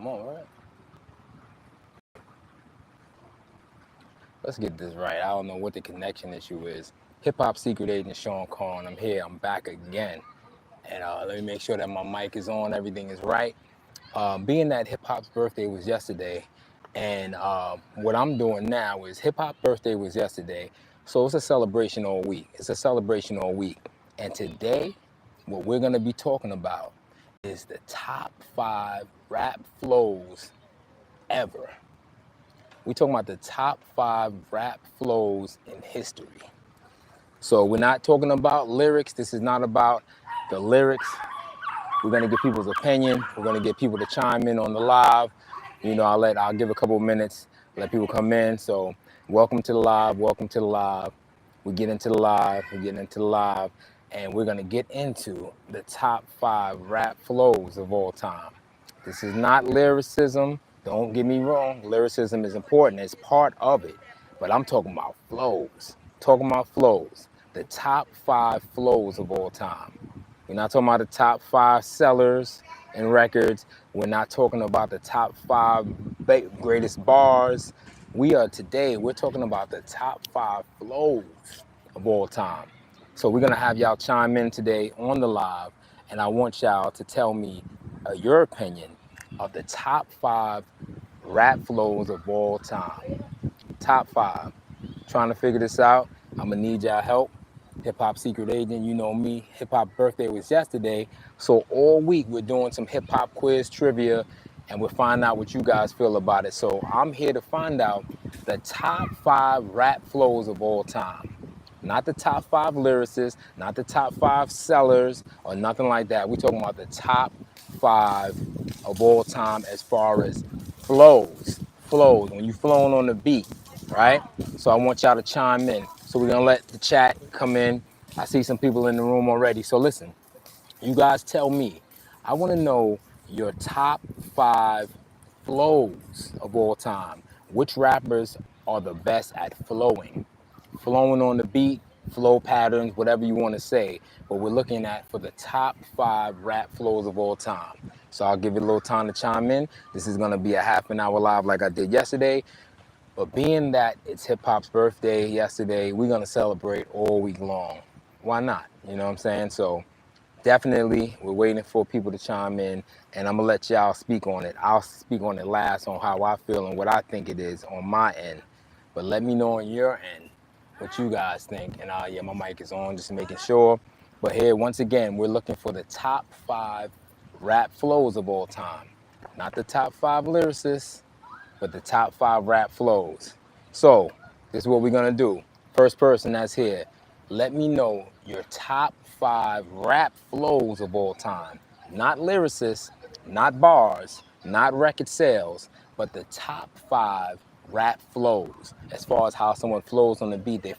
I'm on, right? Let's get this right. I don't know what the connection issue is. Hip Hop Secret Agent Sean Conn. I'm here. I'm back again. And let me make sure that my mic is on. Everything is right. Being that Hip Hop's birthday was yesterday, and what I'm doing now is Hip Hop birthday was yesterday. So it's a celebration all week. It's a celebration all week. And today, what we're going to be talking about is the top 5 rap flows ever. We're talking about the top 5 rap flows in history. So we're not talking about lyrics. This is not about the lyrics. We're gonna get people's opinion. We're gonna get people to chime in on the live. You know, I'll give a couple of minutes, let people come in. So welcome to the live, welcome to the live. We get into the live, and we're gonna get into the top 5 rap flows of all time. This is not lyricism. Don't get me wrong. Lyricism is important. It's part of it. But I'm talking about flows. The top 5 flows of all time. We're not talking about the top 5 sellers in records. We're not talking about the top 5 greatest bars. We're talking about the top 5 flows of all time. So we're gonna have y'all chime in today on the live, and I want y'all to tell me your opinion of the top 5 rap flows of all time. Top 5. Trying to figure this out. I'm gonna need y'all help. Hip Hop Secret Agent, you know me. Hip Hop birthday was yesterday, so all week we're doing some hip hop quiz trivia, and we'll find out what you guys feel about it. So I'm here to find out the top 5 rap flows of all time. Not the top 5 lyricists, not the top 5 sellers, or nothing like that. We're talking about the top 5 of all time as far as flows. When you flowing on the beat, right? So I want y'all to chime in. So we're gonna let the chat come in. I see some people in the room already. So listen, you guys tell me. I wanna know your top 5 flows of all time. Which rappers are the best at flowing? Flowing on the beat, flow patterns, whatever you want to say. But we're looking at for the top 5 rap flows of all time. So I'll give you a little time to chime in. This is going to be a half an hour live like I did yesterday. But being that it's hip hop's birthday yesterday, we're going to celebrate all week long. Why not? You know what I'm saying? So definitely, we're waiting for people to chime in, and I'm going to let y'all speak on it. I'll speak on it last on how I feel and what I think it is on my end. But let me know on your end what you guys think. And yeah, my mic is on, just making sure. But here, once again, we're looking for the top 5 rap flows of all time. Not the top 5 lyricists, but the top 5 rap flows. So this is what we're gonna do. First person that's here, let me know your top 5 rap flows of all time. Not lyricists, not bars, not record sales, but the top 5 rap flows. As far as how someone flows on the beat, they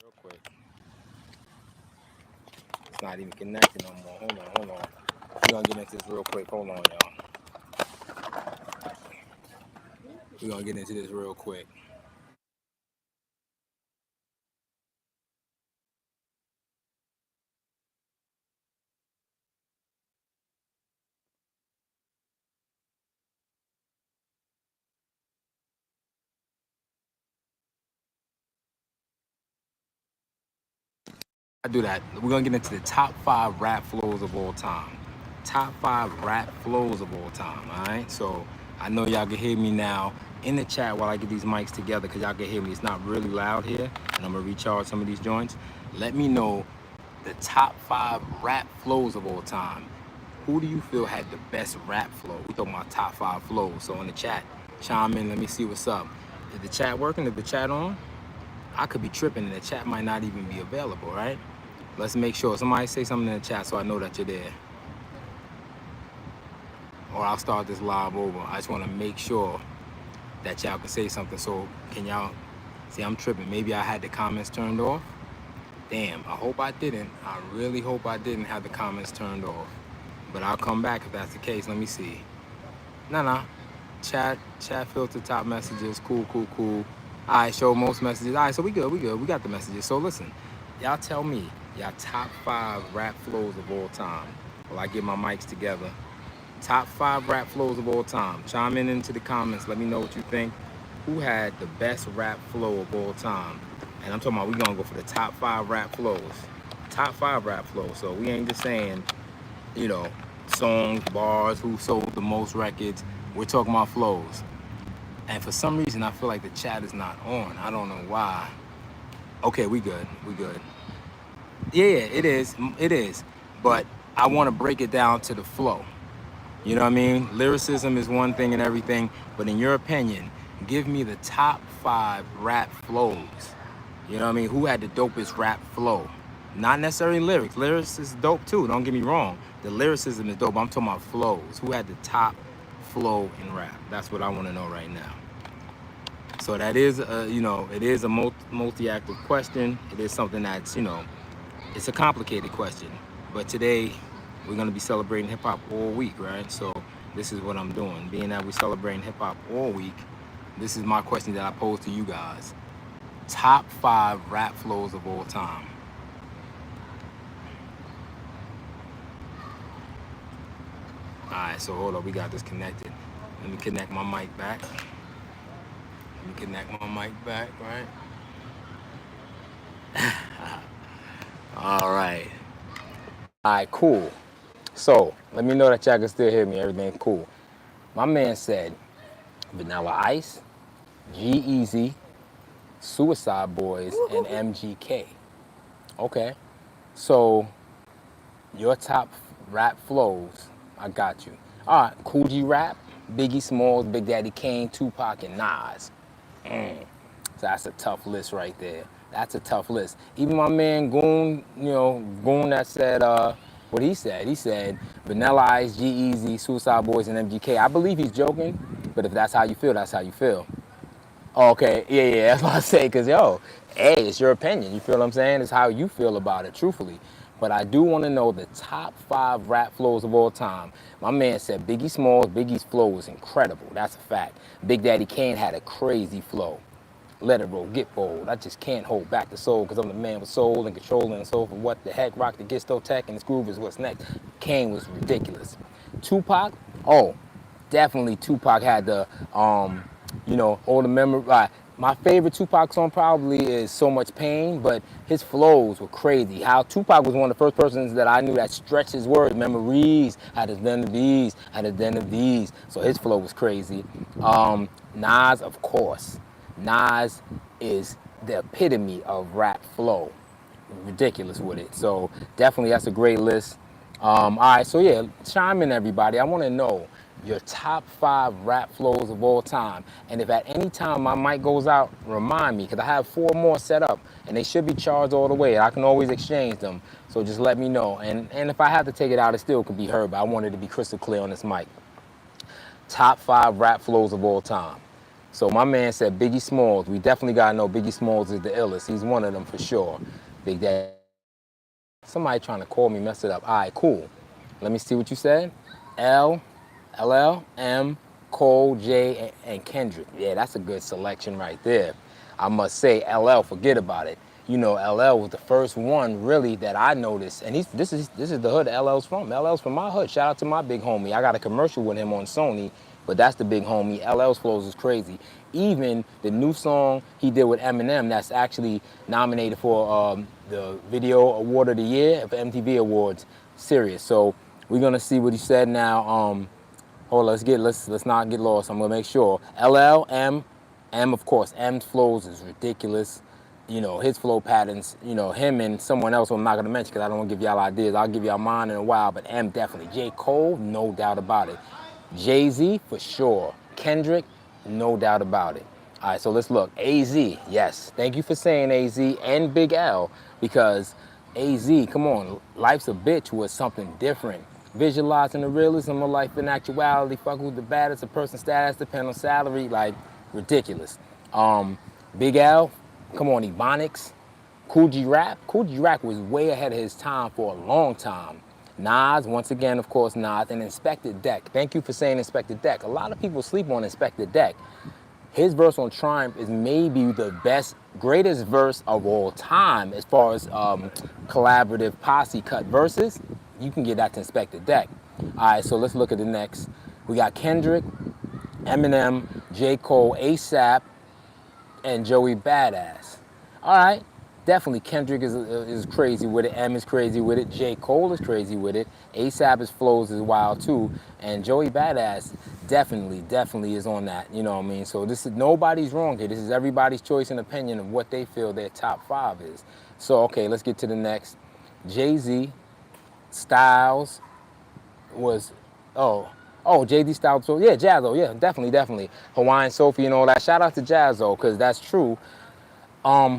real quick. It's not even connected no more. Hold on. We're gonna get into this real quick. Hold on, y'all. We're gonna get into this real quick. I do that. We're gonna get into the top 5 rap flows of all time. Top 5 rap flows of all time. All right. So I know y'all can hear me now in the chat while I get these mics together, because y'all can hear me. It's not really loud here, and I'm gonna recharge some of these joints. Let me know the top 5 rap flows of all time. Who do you feel had the best rap flow? We talking about top 5 flows. So in the chat, chime in. Let me see what's up. Is the chat working? Is the chat on? I could be tripping, and the chat might not even be available, right? Let's make sure. Somebody say something in the chat so I know that you're there. or I'll start this live over. I just want to make sure that y'all can say something. So can y'all see? I'm tripping. Maybe I had the comments turned off. Damn, I hope I didn't. I really hope I didn't have the comments turned off. But I'll come back if that's the case. Let me see. Nah. Chat filter, top messages. Cool. All right, show most messages. All right, so we good. We got the messages. So listen, y'all tell me y'all top 5 rap flows of all time. While I get my mics together. Top 5 rap flows of all time. Chime in into the comments. Let me know what you think. Who had the best rap flow of all time? And I'm talking about we gonna go for the top 5 rap flows. Top 5 rap flows. So we ain't just saying, you know, songs, bars, who sold the most records. We're talking about flows. And for some reason, I feel like the chat is not on. I don't know why. Okay, we good. Yeah, it is. But I want to break it down to the flow. You know what I mean? Lyricism is one thing and everything, but in your opinion, give me the top 5 rap flows. You know what I mean? Who had the dopest rap flow? Not necessarily lyrics. Lyrics is dope too, don't get me wrong. The lyricism is dope. I'm talking about flows. Who had the top flow in rap? That's what I want to know right now. So that is, it is a multi-active question. It is something that's, it's a complicated question. But today, we're going to be celebrating hip-hop all week, right? So this is what I'm doing. Being that we're celebrating hip-hop all week, this is my question that I pose to you guys. Top 5 rap flows of all time. All right, so hold up, we got this connected. Let me connect my mic back. Right? All right, cool. So, let me know that y'all can still hear me. Everything cool. My man said Vanilla Ice, G-Eazy, Suicide Boys, and MGK. Okay. So, your top rap flows, I got you. All right, Cool G Rap, Biggie Smalls, Big Daddy Kane, Tupac, and Nas. So that's a tough list right there. That's a tough list. Even my man Goon, Goon that said, what he said. He said Vanilla Ice, G-Eazy, Suicide Boys, and MGK. I believe he's joking, but if that's how you feel, that's how you feel. Okay, yeah, that's what I say, because, hey, it's your opinion. You feel what I'm saying? It's how you feel about it, truthfully. But I do want to know the top 5 rap flows of all time. My man said Biggie Smalls, Biggie's flow was incredible. That's a fact. Big Daddy Kane had a crazy flow. Let it roll, get bold. I just can't hold back the soul because I'm the man with soul and control and soul for what the heck. Rock the Gisto Tech and this groove is what's next. Kane was ridiculous. Tupac, definitely Tupac had the, all the memory. My favorite Tupac song probably is So Much Pain, but his flows were crazy. How Tupac was one of the first persons that I knew that stretched his words. Memories, had a den of these, had a den of these. So his flow was crazy. Nas, of course. Nas is the epitome of rap flow. Ridiculous with it. So definitely that's a great list. All right, so yeah, chime in everybody. I want to know your top 5 rap flows of all time. And if at any time my mic goes out, remind me, because I have 4 more set up and they should be charged all the way. I can always exchange them. So just let me know. And if I have to take it out, it still could be heard, but I wanted to be crystal clear on this mic. Top 5 rap flows of all time. So my man said Biggie Smalls. We definitely got to know Biggie Smalls is the illest. He's one of them for sure. Big Daddy. Somebody trying to call me, mess it up. All right, cool. Let me see what you said. LL, M, Cole, J, and Kendrick. Yeah, that's a good selection right there. I must say, LL, forget about it. LL was the first one really that I noticed, and this is the hood LL's from. LL's from my hood. Shout out to my big homie. I got a commercial with him on Sony, but that's the big homie. LL's flows is crazy. Even the new song he did with Eminem that's actually nominated for the Video Award of the Year of MTV Awards. Serious. So we're gonna see what he said now. Hold on, let's not get lost. I'm gonna make sure. LL, M, of course. M's flows is ridiculous. His flow patterns, him and someone else who I'm not gonna mention because I don't wanna give y'all ideas. I'll give y'all mine in a while, but M definitely. J. Cole, no doubt about it. Jay-Z, for sure. Kendrick, no doubt about it. All right, so let's look. AZ, yes. Thank you for saying AZ and Big L, because AZ, come on, Life's a Bitch was something different. Visualizing the realism of life in actuality. Fuck with the baddest, a person's status depend on salary. Like, ridiculous. Big L, come on, Ebonics. Cool G Rap. Cool G Rap was way ahead of his time for a long time. Nas, once again, of course, Nas. And Inspector Deck. Thank you for saying Inspector Deck. A lot of people sleep on Inspector Deck. His verse on Triumph is maybe the best, greatest verse of all time as far as collaborative posse cut verses. You can get that to Inspector Deck. All right, so let's look at the next. We got Kendrick, Eminem, J. Cole, ASAP, and Joey Badass. All right, definitely Kendrick is crazy with it. M is crazy with it. J. Cole is crazy with it. ASAP's flows is wild too. And Joey Badass definitely is on that. You know what I mean? So this is nobody's wrong here. This is everybody's choice and opinion of what they feel their top 5 is. So okay, let's get to the next. Jay-Z, Styles was Jay-Z Styles. So yeah, Jazzo. Yeah, definitely. Hawaiian Sophie and all that. Shout out to Jazzo because that's true.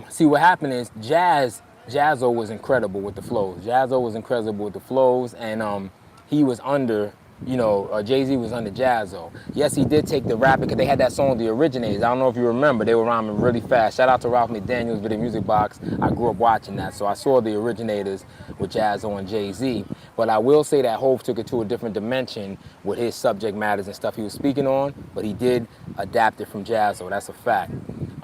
See what happened is Jazzo was incredible with the flows. Jazzo was incredible with the flows, and he was under, Jay-Z was under Jazzo. Yes, he did take the rap because they had that song, The Originators. I don't know if you remember, they were rhyming really fast. Shout out to Ralph McDaniels with the Music Box. I grew up watching that, so I saw The Originators with Jazzo and Jay-Z. But I will say that Hov took it to a different dimension with his subject matters and stuff he was speaking on, but he did adapt it from Jazzo. That's a fact.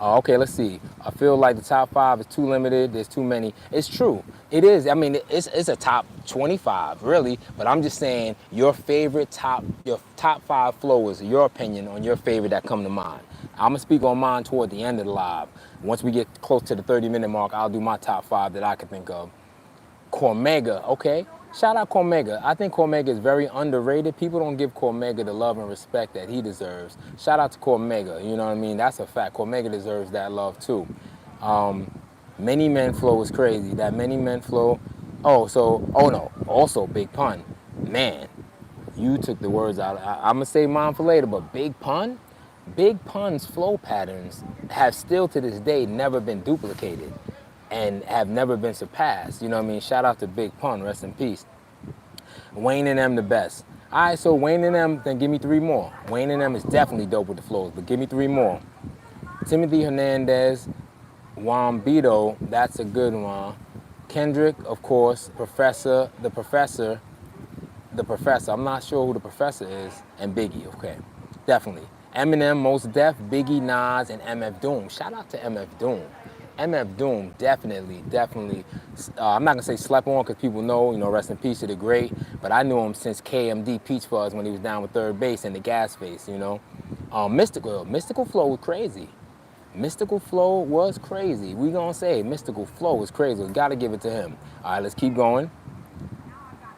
Okay, let's see. I feel like the top 5 is too limited. There's too many. It's true. It is. I mean, it's a top 25, really. But I'm just saying your top 5 flows, your opinion on your favorite that come to mind. I'm going to speak on mine toward the end of the live. Once we get close to the 30-minute mark, I'll do my top 5 that I can think of. Cormega, okay? Shout out Cormega. I think Cormega is very underrated. People don't give Cormega the love and respect that he deserves. Shout out to Cormega, you know what I mean? That's a fact. Cormega deserves that love too. Many Men Flow is crazy. That Many Men Flow. Also Big Pun. Man, you took the words out. I'm gonna say mine for later, but Big Pun's flow patterns have still to this day never been duplicated and have never been surpassed. You know what I mean? Shout out to Big Pun, rest in peace. Wayne and M the best. All right, so Wayne and M, then give me 3 more. Wayne and M is definitely dope with the flows, but give me 3 more. Timothy Hernandez, Wambito, that's a good one. Kendrick, of course, the Professor, I'm not sure who the Professor is, and Biggie, okay, definitely. Eminem, Mos Def, Biggie, Nas, and MF Doom. Shout out to MF Doom. MF Doom, definitely. I'm not gonna say slept on because people know, rest in peace to the great, but I knew him since KMD Peach Fuzz when he was down with Third Base and the Gas Face, Mystical Flow was crazy. Mystical Flow was crazy. We gonna say Mystical Flow was crazy. We gotta give it to him. All right, let's keep going.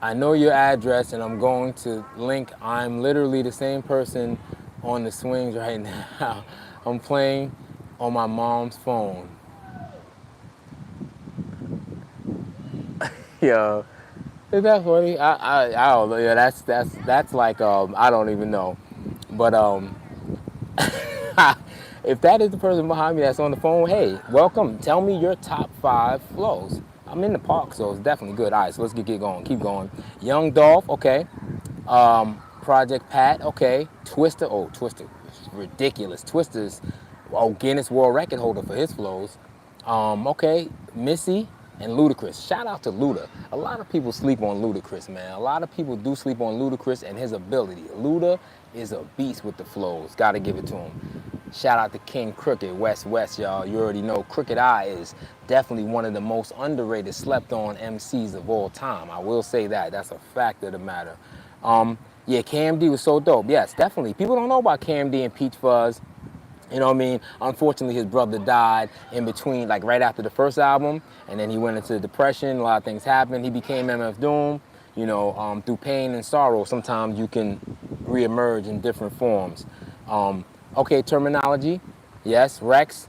I know your address and I'm going to link. I'm literally the same person on the swings right now. I'm playing on my mom's phone. Yo, is that funny? I don't know. Yeah, that's like I don't even know, but if that is the person behind me that's on the phone, hey, welcome. Tell me your top 5 flows. I'm in the park, so it's definitely good. All right, so let's get going. Keep going. Young Dolph, okay. Project Pat, okay. Twister is ridiculous. Twister's Guinness World Record holder for his flows. Okay, Missy and Ludacris. Shout out to Luda. A lot of people sleep on Ludacris, man. A lot of people do sleep on Ludacris and his ability. Luda is a beast with the flows. Gotta give it to him. Shout out to King Crooked, West, y'all. You already know Crooked Eye is definitely one of the most underrated, slept on MCs of all time. I will say that. That's a fact of the matter. Yeah, KMD was so dope. Yes, definitely. People don't know about KMD and Peach Fuzz. You know what I mean? Unfortunately, his brother died in between, like right after the first album, and then he went into depression. A lot of things happened. He became MF Doom. Through pain and sorrow, sometimes you can reemerge in different forms. Okay, terminology. Yes, Rex,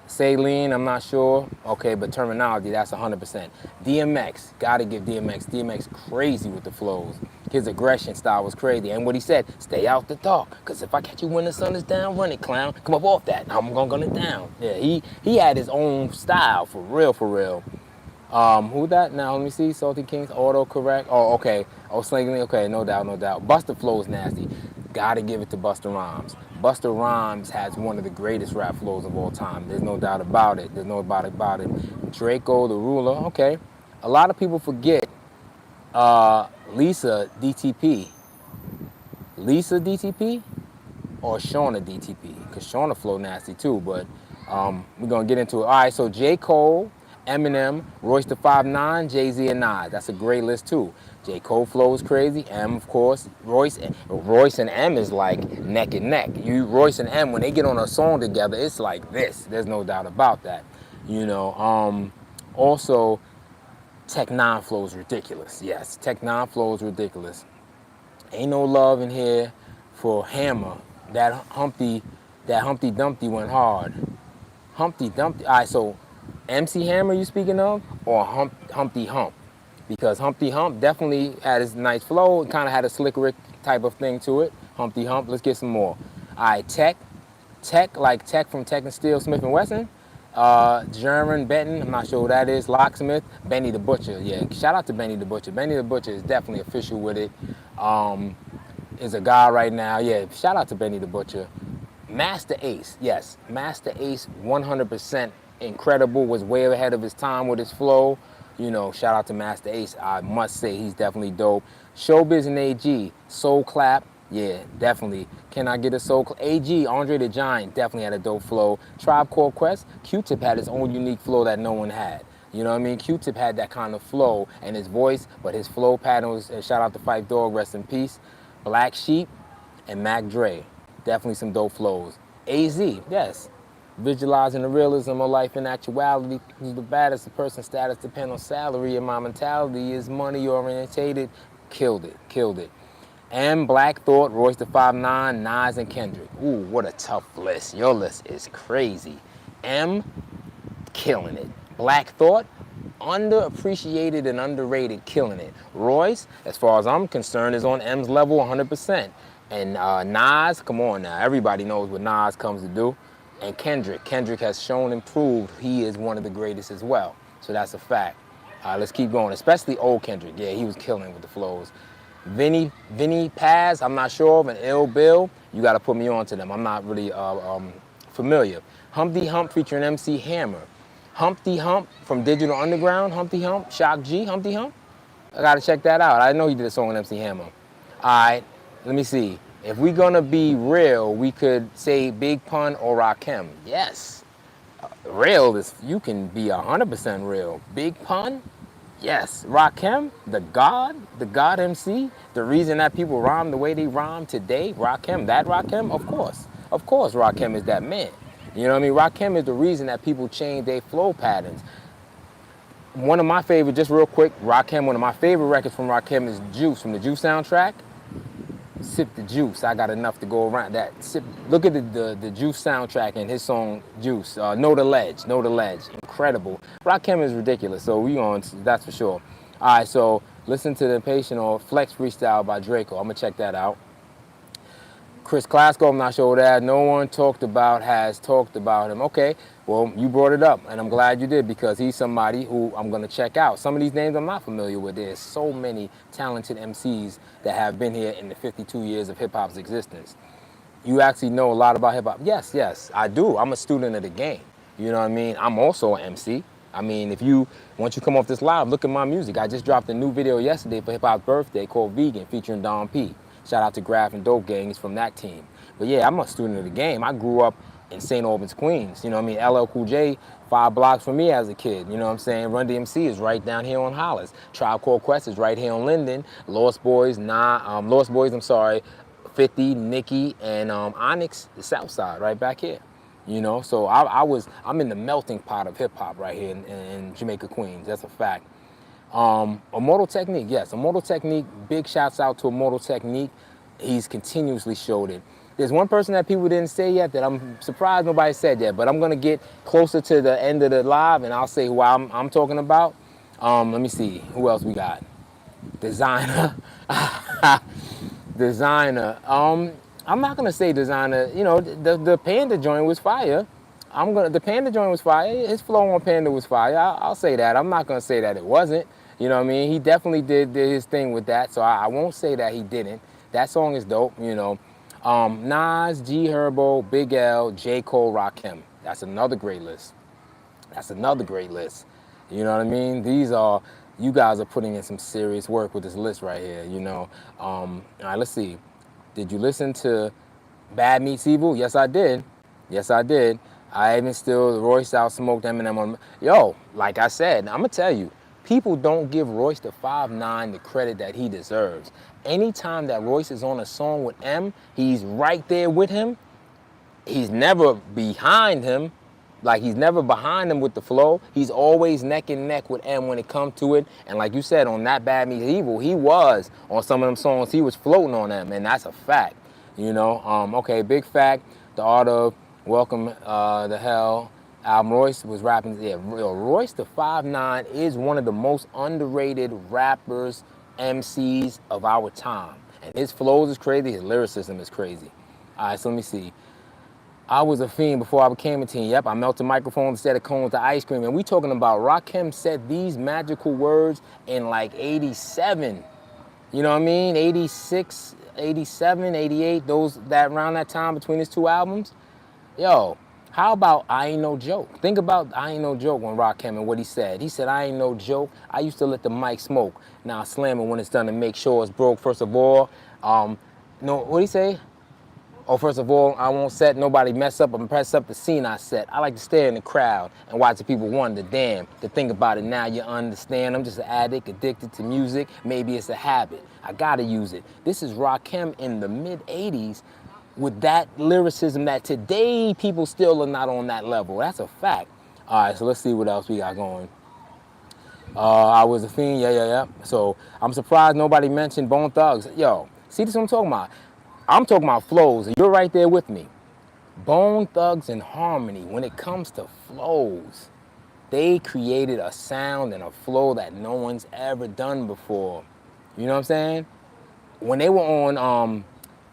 Saline, I'm not sure. Okay, but terminology, that's 100%. DMX, gotta give DMX. DMX crazy with the flows. His aggression style was crazy. And what he said, stay out the dark. Because if I catch you when the sun is down, run it, clown. Come up off that. I'm going to gun it down. Yeah, he had his own style, for real, for real. Who that? Now let me see. Salty Kings, autocorrect. Oh, okay. Oh, Slingly. Okay, no doubt, no doubt. Buster flows nasty. Gotta give it to Buster Rhymes. Buster Rhymes has one of the greatest rap flows of all time. There's no doubt about it. There's no doubt about it. Draco, the ruler. Okay. A lot of people forget Lisa DTP. Lisa DTP or Shauna DTP, because Shauna flow nasty too, but we're gonna get into it. All right, so J. Cole, Eminem, Royce the 5'9", Jay-Z and Nas. That's a great list too. J. Cole flow is crazy. M, of course. Royce and M is like neck and neck. Royce and M, when they get on a song together, it's like this. There's no doubt about that. You know. Also, Tech Nine flow is ridiculous. Yes, Tech Nine flow is ridiculous. Ain't no love in here for Hammer. That Humpty Dumpty went hard. Humpty Dumpty. All right, so MC Hammer you speaking of, or Humpty Hump? Because Humpty Hump definitely had his nice flow. It kind of had a Slick Rick type of thing to it. Humpty Hump. Let's get some more. All right, Tech like Tech from Tech and Steel, Smith and Wesson. German Benton, I'm not sure who that is. Locksmith, Benny the Butcher. Yeah, shout out to Benny the Butcher. Benny the Butcher is definitely official with it. Is a guy right now. Yeah, shout out to Benny the Butcher. Master Ace, yes, Master Ace, 100% incredible. Was way ahead of his time with his flow. You know, shout out to Master Ace. I must say he's definitely dope. Showbiz and AG, Soul Clap. Yeah, definitely. Can I get a soul? AG, Andre the Giant, definitely had a dope flow. Tribe Called Quest, Q-Tip had his own unique flow that no one had. You know what I mean? Q-Tip had that kind of flow and his voice, but his flow pattern was, and shout out to Phife Dawg, rest in peace. Black Sheep and Mac Dre, definitely some dope flows. AZ, yes. Visualizing the realism of life in actuality. Who's the baddest? The person's status depend on salary, and my mentality is money orientated. Killed it, killed it. M, Black Thought, Royce the 5'9", Nas, and Kendrick. Ooh, what a tough list. Your list is crazy. M, killing it. Black Thought, underappreciated and underrated, killing it. Royce, as far as I'm concerned, is on M's level 100%. And Nas, come on now, everybody knows what Nas comes to do. And Kendrick has shown and proved he is one of the greatest as well. So that's a fact. Let's keep going, especially old Kendrick. Yeah, he was killing with the flows. Vinny Paz, I'm not sure of, and Ill Bill, you got to put me on to them. I'm not really familiar. Humpty Hump featuring MC Hammer. Humpty Hump from Digital Underground, Humpty Hump, Shock G, Humpty Hump. I got to check that out. I know he did a song with MC Hammer. All right, let me see. If we're going to be real, we could say Big Pun or Rakim. Yes. Real is, you can be 100% real. Big Pun? Yes. Rakim, the God MC, the reason that people rhyme the way they rhyme today, Rakim, of course. Of course Rakim is that man. You know what I mean? Rakim is the reason that people change their flow patterns. One of my favorite, just real quick, Rakim, one of my favorite records from Rakim is Juice, from the Juice soundtrack. Sip the Juice, I got enough to go around that. Look at the Juice soundtrack and his song Juice. Know the Ledge, incredible. Rakim is ridiculous, so we on, that's for sure. All right, so listen to The Patient or Flex Freestyle by Draco. I'm gonna check that out. Chris Classico, I'm not sure that. No one has talked about him. Okay, well, you brought it up, and I'm glad you did, because he's somebody who I'm going to check out. Some of these names I'm not familiar with. There's so many talented MCs that have been here in the 52 years of hip-hop's existence. You actually know a lot about hip-hop. Yes, I do. I'm a student of the game. You know what I mean? I'm also an MC. I mean, once you come off this live, look at my music. I just dropped a new video yesterday for hip-hop's birthday called Vegan, featuring Don P. Shout out to Graf and Dope Gang, he's from that team. But yeah, I'm a student of the game. I grew up in St. Albans, Queens. You know what I mean? LL Cool J, 5 blocks from me as a kid. You know what I'm saying? Run DMC is right down here on Hollis. Tribe Called Quest is right here on Linden. Lost Boys, 50, Nicki, and Onyx, the South Side, right back here. You know, so I'm in the melting pot of hip hop right here in Jamaica, Queens. That's a fact. Immortal Technique, yes, Immortal Technique, big shouts out to Immortal Technique. He's continuously showed it. There's one person that people didn't say yet that I'm surprised nobody said yet, but I'm gonna get closer to the end of the live and I'll say who I'm talking about. Let me see, who else we got? Designer. Designer. I'm not gonna say Designer, you know, the Panda joint was fire. The Panda joint was fire. His flow on Panda was fire. I'll say that. I'm not gonna say that it wasn't. You know what I mean? He definitely did his thing with that. So I won't say that he didn't. That song is dope. You know, Nas, G Herbo, Big L, J Cole, Rakim. That's another great list. That's another great list. You know what I mean? You guys are putting in some serious work with this list right here. You know. All right, let's see. Did you listen to Bad Meets Evil? Yes, I did. Yes, I did. I even still Royce out smoked Eminem on. Yo, like I said, I'm gonna tell you, people don't give Royce the 5'9" the credit that he deserves. Anytime that Royce is on a song with M, he's right there with him. He's never behind him. Like, he's never behind him with the flow. He's always neck and neck with M when it comes to it. And like you said, on that Bad Meets Evil, he was on some of them songs. He was floating on them, and that's a fact. You know. Okay, big fact. The Art of Welcome the Hell album. Royce was rapping. Yeah, Royce the 5'9" is one of the most underrated rappers, MCs of our time. And his flows is crazy. His lyricism is crazy. All right, so let me see. I was a fiend before I became a teen. Yep, I melted microphones instead of cones to ice cream. And we talking about Rakim said these magical words in like 87. You know what I mean? 86, 87, 88, that around that time between his two albums. Yo, how about I Ain't No Joke? Think about I Ain't No Joke on Rakim and what he said. He said, I ain't no joke. I used to let the mic smoke. Now I slam it when it's done to make sure it's broke. First of all, no, what'd he say? Oh, first of all, I won't set nobody mess up and press up the scene I set. I like to stare in the crowd and watch the people wonder, damn, to think about it now you understand. I'm just an addict, addicted to music. Maybe it's a habit. I gotta use it. This is Rakim in the mid-'80s with that lyricism that today people still are not on that level. That's a fact. All right, so let's see what else we got going. I was a fiend, yeah. So I'm surprised nobody mentioned Bone Thugs. Yo, see this is what I'm talking about? I'm talking about flows. You're right there with me. Bone Thugs and Harmony, when it comes to flows, they created a sound and a flow that no one's ever done before. You know what I'm saying? When they were on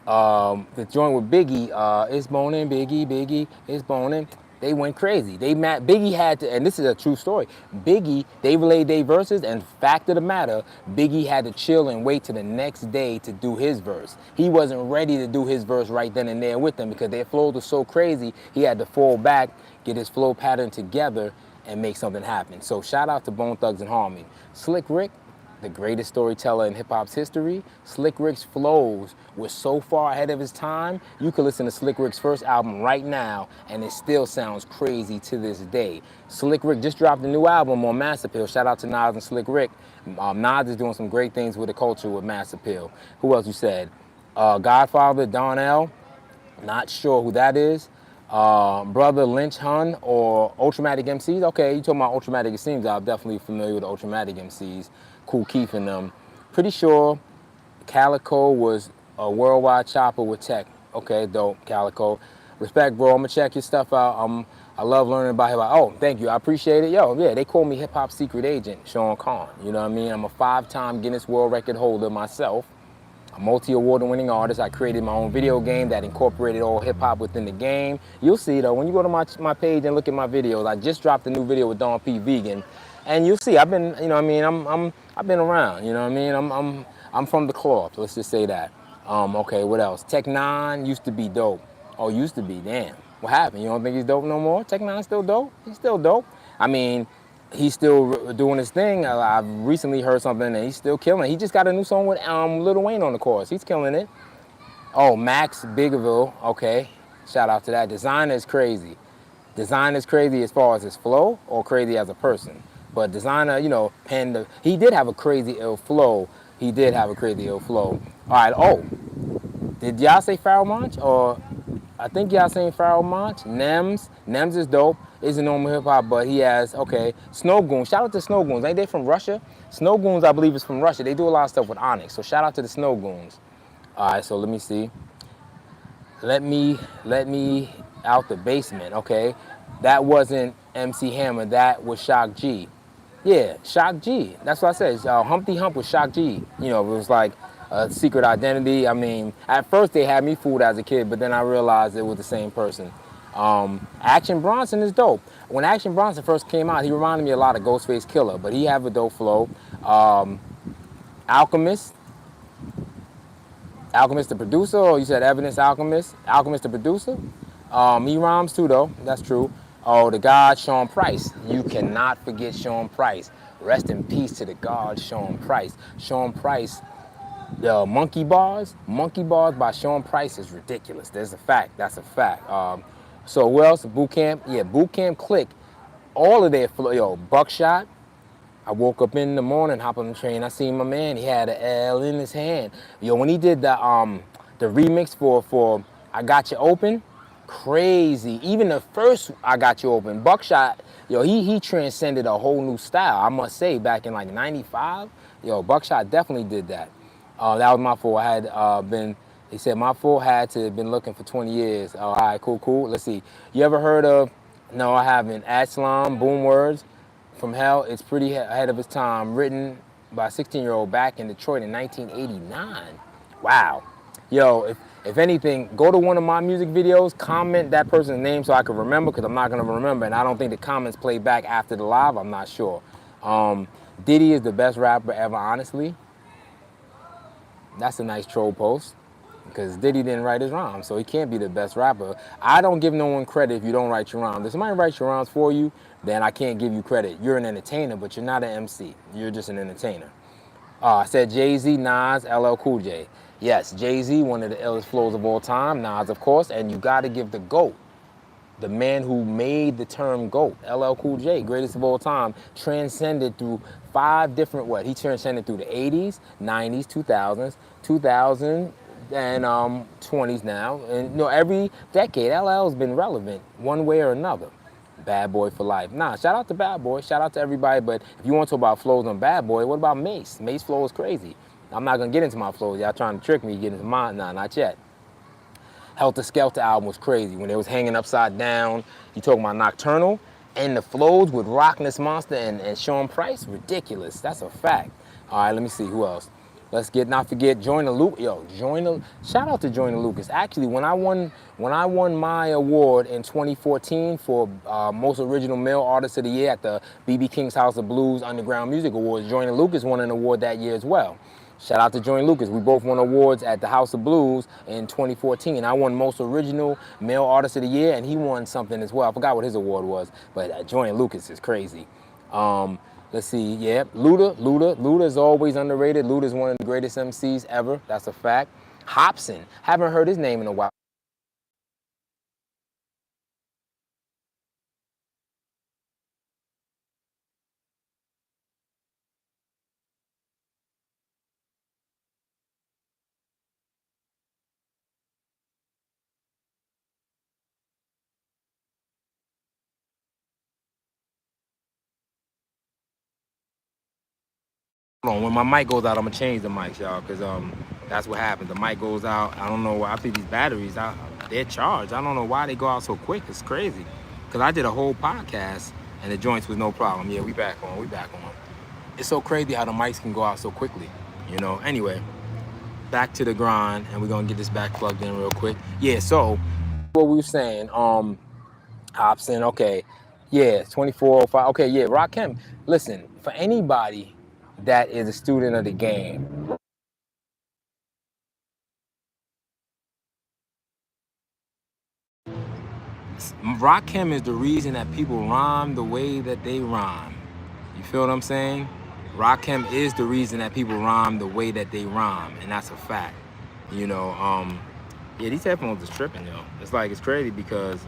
the joint with Biggie, it's boning, Biggie, it's boning. They went crazy. Biggie had to, and this is a true story. Biggie, they relayed their verses, and fact of the matter, Biggie had to chill and wait till the next day to do his verse. He wasn't ready to do his verse right then and there with them because their flows were so crazy. He had to fall back, get his flow pattern together, and make something happen. So shout out to Bone Thugs and Harmony. Slick Rick, the greatest storyteller in hip-hop's history. Slick Rick's flows were so far ahead of his time, you could listen to Slick Rick's first album right now, and it still sounds crazy to this day. Slick Rick just dropped a new album on Mass Appeal. Shout out to Nas and Slick Rick. Nas is doing some great things with the culture with Mass Appeal. Who else you said? Godfather, Donnell. Not sure who that is. Brother Lynch Hun or Ultramatic MCs. Okay, you talking about Ultramatic MCs. I'm definitely familiar with Ultramatic MCs. Cool Keith and them. Pretty sure Calico was a worldwide chopper with tech. Okay, dope, Calico. Respect, bro. I'm gonna check your stuff out. I love learning about hip hop. Oh, thank you. I appreciate it. Yo, yeah, they call me hip hop secret agent, Sean Conn. You know what I mean? I'm a 5-time Guinness World Record holder myself. A multi-award winning artist. I created my own video game that incorporated all hip hop within the game. You'll see though, when you go to my page and look at my videos, I just dropped a new video with Don P. Vegan. And you'll see, I've been, you know what I mean, I've been around, you know what I mean? I'm from the cloth, let's just say that. Okay, what else? Tech 9 used to be dope. Oh, used to be, damn. What happened? You don't think he's dope no more? Tech 9's still dope? He's still dope. I mean, he's still doing his thing. I've recently heard something and he's still killing it. He just got a new song with Lil Wayne on the chorus. He's killing it. Oh, Max Biggerville, okay. Shout out to that. Designer is crazy. Designer is crazy as far as his flow or crazy as a person. But Designer, you know, he did have a crazy ill flow. He did have a crazy ill flow. All right, oh, did y'all say Pharoah Monch? Or I think y'all saying Pharoah Monch. Nems is dope. Isn't normal hip hop, but he has, okay, Snow Goons. Shout out to Snow Goons. Ain't they from Russia? Snow Goons, I believe, is from Russia. They do a lot of stuff with Onyx. So shout out to the Snow Goons. All right, so let me see. Let me out the basement, okay? That wasn't MC Hammer. That was Shock G. Yeah, Shock G. That's what I said. Humpty Hump was Shock G. You know, it was like a secret identity. I mean, at first they had me fooled as a kid, but then I realized it was the same person. Action Bronson is dope. When Action Bronson first came out, he reminded me a lot of Ghostface Killer, but he have a dope flow. Alchemist, Alchemist the producer, or you said Evidence Alchemist? Alchemist the producer? He rhymes too though, that's true. Oh, the God Sean Price. You cannot forget Sean Price. Rest in peace to the God Sean Price. Sean Price, the Monkey Bars by Sean Price is ridiculous. There's a fact, that's a fact. So who else? Boot Camp, yeah, Boot Camp Click. All of their flow, yo, Buckshot. I woke up in the morning, hop on the train. I seen my man. He had an L in his hand. Yo, when he did the remix for I Got You Open, crazy. Even the first I Got You Open, Buckshot. Yo, he transcended a whole new style. I must say, back in like '95. Yo, Buckshot definitely did that. That was my fault. I had been. He said my fault had to have been looking for 20 years. All right, cool. Let's see. You ever heard of? No, I haven't. Aslam, Boom Words from Hell. It's pretty ahead of its time. Written by a 16-year-old back in Detroit in 1989. Wow. Yo, if anything, go to one of my music videos, comment that person's name so I can remember, because I'm not going to remember, and I don't think the comments play back after the live. I'm not sure. Diddy is the best rapper ever, honestly. That's a nice troll post, because Diddy didn't write his rhymes, so he can't be the best rapper. I don't give no one credit if you don't write your rhymes. If somebody writes your rhymes for you, then I can't give you credit. You're an entertainer, but you're not an MC. You're just an entertainer. I said Jay-Z, Nas, LL Cool J. Yes, Jay-Z, one of the illest flows of all time. Nas, of course, and you got to give the GOAT, the man who made the term GOAT, LL Cool J, greatest of all time, transcended through 5 different, he transcended through the 80s, 90s, 2000s, 2000, and 20s now. And every decade, LL's been relevant one way or another. Bad Boy for life. Nah, shout out to Bad Boy, shout out to everybody, but if you want to talk about flows on Bad Boy, what about Mace? Mace flow is crazy. I'm not gonna get into my flows. Y'all trying to trick me, get into mine? Nah, not yet. Helter Skelter album was crazy. When they was hanging upside down, you talking about Nocturnal, and the flows with Rockness Monster and Sean Price, ridiculous. That's a fact. All right, let me see, who else? Let's not forget Joyner Lucas. Yo, shout out to Joyner Lucas. Actually, when I won my award in 2014 for Most Original Male Artist of the Year at the BB King's House of Blues Underground Music Awards, Joyner Lucas won an award that year as well. Shout out to Joyner Lucas. We both won awards at the House of Blues in 2014. I won Most Original Male Artist of the Year, and he won something as well. I forgot what his award was, but Joyner Lucas is crazy. Let's see, yeah, Luda is always underrated. Luda's one of the greatest MCs ever. That's a fact. Hopsin, haven't heard his name in a while. Hold on, when my mic goes out, I'm gonna change the mics, y'all, because that's what happens. The mic goes out. I don't know why. I think these batteries, they're charged. I don't know why they go out so quick. It's crazy. Because I did a whole podcast and the joints was no problem. Yeah, we back on. It's so crazy how the mics can go out so quickly. Anyway, back to the grind, and we're gonna get this back plugged in real quick. Yeah, so what we were saying, Hobson, okay. Yeah, 2405. Okay, yeah, Rakim. Listen, for anybody that is a student of the game, Rakim is the reason that people rhyme the way that they rhyme. You feel what I'm saying? Rakim is the reason that people rhyme the way that they rhyme, and that's a fact. Yeah, these headphones is tripping, yo. It's crazy because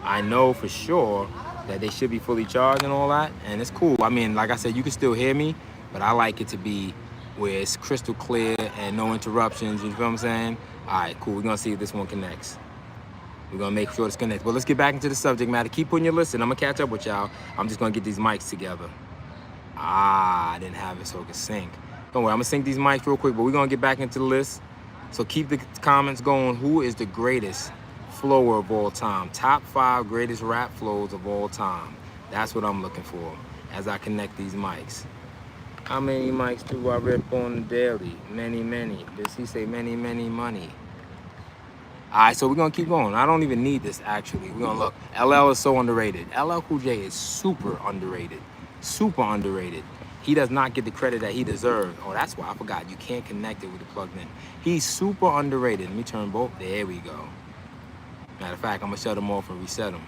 I know for sure that they should be fully charged and all that, and it's cool. I mean, like I said, you can still hear me, but I like it to be where it's crystal clear and no interruptions, you feel what I'm saying? All right, cool, we're gonna see if this one connects. We're gonna make sure this connects. But let's get back into the subject matter. Keep putting your listen. I'm gonna catch up with y'all. I'm just gonna get these mics together. I didn't have it so it could sync. Don't worry, I'm gonna sync these mics real quick, but we're gonna get back into the list. So keep the comments going. Who is the greatest flower of all time? Top 5 greatest rap flows of all time. That's what I'm looking for as I connect these mics. How many mics do I rip on the daily? Many. Does he say many money? All right, so we're gonna keep going. I don't even need this actually. We're gonna look. LL is so underrated. LL Cool J is super underrated. Super underrated. He does not get the credit that he deserves. Oh, that's why I forgot. You can't connect it with the plugged in. He's super underrated. Let me turn both. There we go. Matter of fact, I'm gonna shut him off and reset him.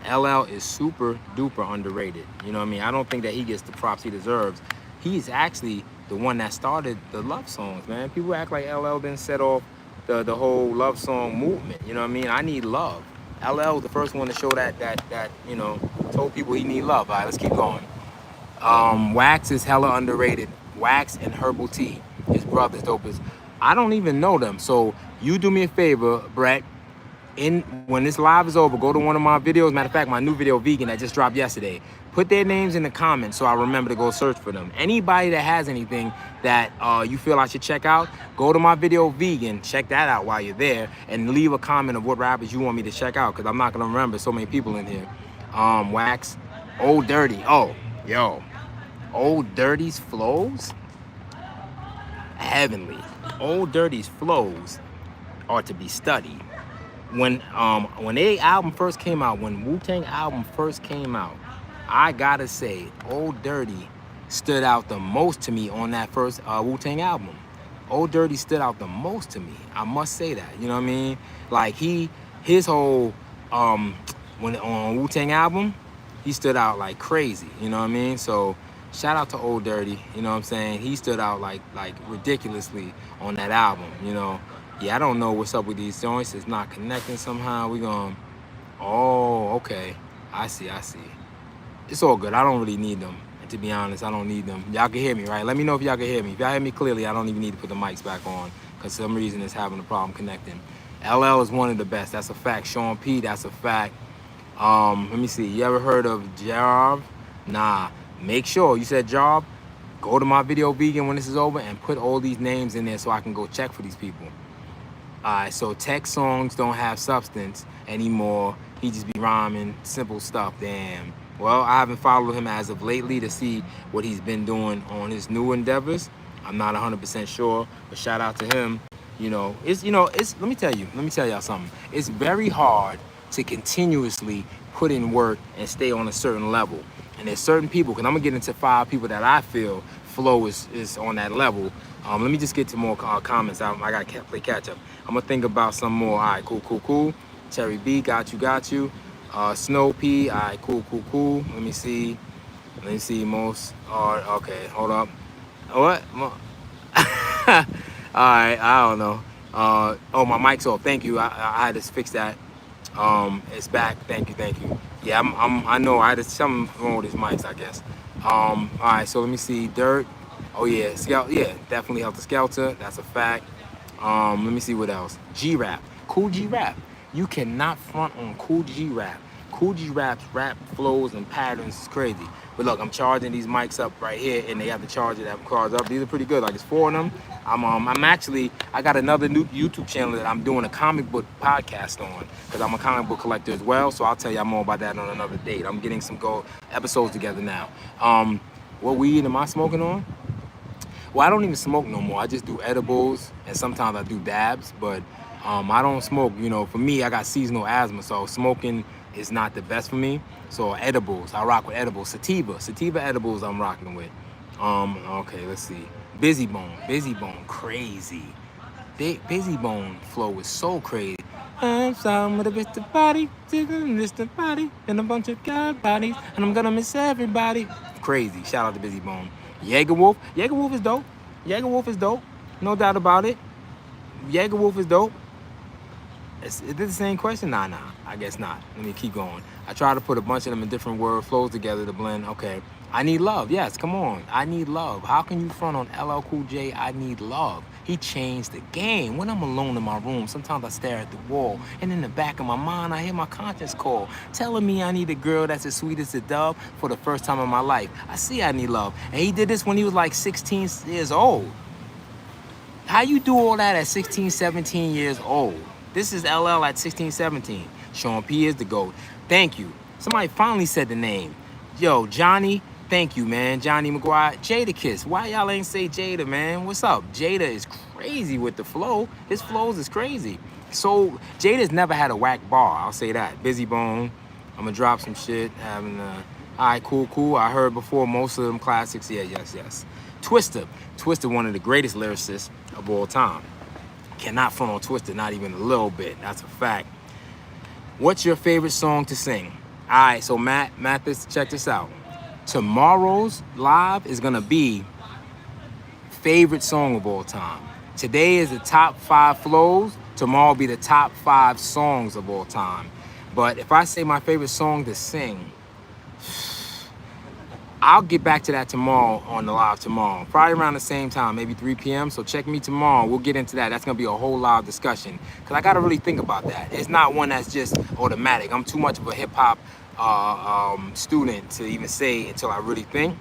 LL is super duper underrated. You know what I mean? I don't think that he gets the props he deserves. He's actually the one that started the love songs, man. People act like LL didn't set off the whole love song movement. You know what I mean? I need love. LL was the first one to show that you know, told people he need love. All right, let's keep going. Wax is hella underrated. Wax and Herbal Tea, his brother's dopest. I don't even know them. So you do me a favor, Brett. When this live is over, go to one of my videos. Matter of fact, my new video, Vegan, that just dropped yesterday. Put their names in the comments so I remember to go search for them. Anybody that has anything that you feel I should check out, go to my video, Vegan, check that out while you're there, and leave a comment of what rappers you want me to check out, because I'm not going to remember so many people in here. Wax, Old Dirty. Oh, yo. Old Dirty's flows? Heavenly. Old Dirty's flows are to be studied. When their album first came out, when Wu-Tang album first came out, I gotta say, Old Dirty stood out the most to me on that first Wu-Tang album. Old Dirty stood out the most to me. I must say that. You know what I mean? Like his whole when on Wu-Tang album, he stood out like crazy. You know what I mean? So shout out to Old Dirty. You know what I'm saying? He stood out like ridiculously on that album. You know. Yeah, I don't know what's up with these joints. It's not connecting somehow. We going, oh, okay. I see. It's all good. I don't really need them. And to be honest, I don't need them. Y'all can hear me, right? Let me know if y'all can hear me. If y'all hear me clearly, I don't even need to put the mics back on, because for some reason it's having a problem connecting. LL is one of the best. That's a fact. Sean P, that's a fact. Let me see. You ever heard of Job? Nah. Make sure you said Job. Go to my video, Vegan, when this is over, and put all these names in there so I can go check for these people. Alright, so tech songs don't have substance anymore. He just be rhyming simple stuff. Damn. Well, I haven't followed him as of lately to see what he's been doing on his new endeavors. I'm not 100% sure, but shout out to him. Let me tell y'all something. It's very hard to continuously put in work and stay on a certain level. And there's certain people, because I'm gonna get into 5 people that I feel flow is on that level. Let me just get to more comments. I gotta play catch up. I'm gonna think about some more. All right, cool. Terry B, got you. Snow P, all right, cool. Let me see most. Okay, hold up. What? All right, I don't know. Oh, my mic's off. Thank you. I had to fix that. It's back. Thank you. Yeah, I know. I had something wrong with his mics, I guess. All right, so let me see. Dirt. Oh yeah, Scout. Yeah, definitely Helter Skelter. That's a fact. Let me see what else. G-Rap. Cool G-Rap. You cannot front on Cool G-Rap. Cool G-Rap's rap flows and patterns is crazy. But look, I'm charging these mics up right here, and they have the charger that cards up. These are pretty good. Like, it's 4 of them. I got another new YouTube channel that I'm doing a comic book podcast on, because I'm a comic book collector as well. So I'll tell y'all more about that on another date. I'm getting some episodes together now. What weed am I smoking on? Well, I don't even smoke no more. I just do edibles, and sometimes I do dabs, but I don't smoke. For me, I got seasonal asthma, so smoking is not the best for me. So edibles, I rock with edibles. Sativa edibles I'm rocking with. Okay, let's see. Busy Bone, crazy. Busy Bone flow is so crazy. I'm some with a Mr. Body, Mr. Body, and a bunch of god bodies, and I'm gonna miss everybody. Crazy. Shout out to Busy Bone. Jägerwolf is dope. No doubt about it. Jägerwolf is dope. Is it the same question? Nah, I guess not. Let me keep going. I try to put a bunch of them in different word flows together to blend. Okay. I need love. Yes, come on. I need love. How can you front on LL Cool J? I need love. He changed the game. When I'm alone in my room, sometimes I stare at the wall, and in the back of my mind, I hear my conscience call, telling me I need a girl that's as sweet as a dove for the first time in my life. I see I need love. And he did this when he was like 16 years old. How you do all that at 16, 17 years old? This is LL at 16, 17. Sean P is the GOAT. Thank you. Somebody finally said the name. Yo, Johnny, thank you, man. Johnny McGuire. Jadakiss. Why y'all ain't say Jada, man? What's up? Jada is crazy with the flow. His flows is crazy. So Jada's never had a whack bar. I'll say that. Busy Bone. I'm gonna drop some shit. Having all right, cool. I heard before most of them classics. Yeah, yes. Twista, one of the greatest lyricists of all time. Cannot front on Twista, not even a little bit. That's a fact. What's your favorite song to sing? All right, so Matt, check this out. Tomorrow's live is gonna be favorite song of all time. Today is the top 5 flows. Tomorrow will be the top 5 songs of all time. But if I say my favorite song to sing, I'll get back to that tomorrow on the live tomorrow. Probably around the same time, maybe 3 p.m. So check me tomorrow. We'll get into that. That's gonna be a whole live discussion. Cause I gotta really think about that. It's not one that's just automatic. I'm too much of a hip hop student to even say until I really think.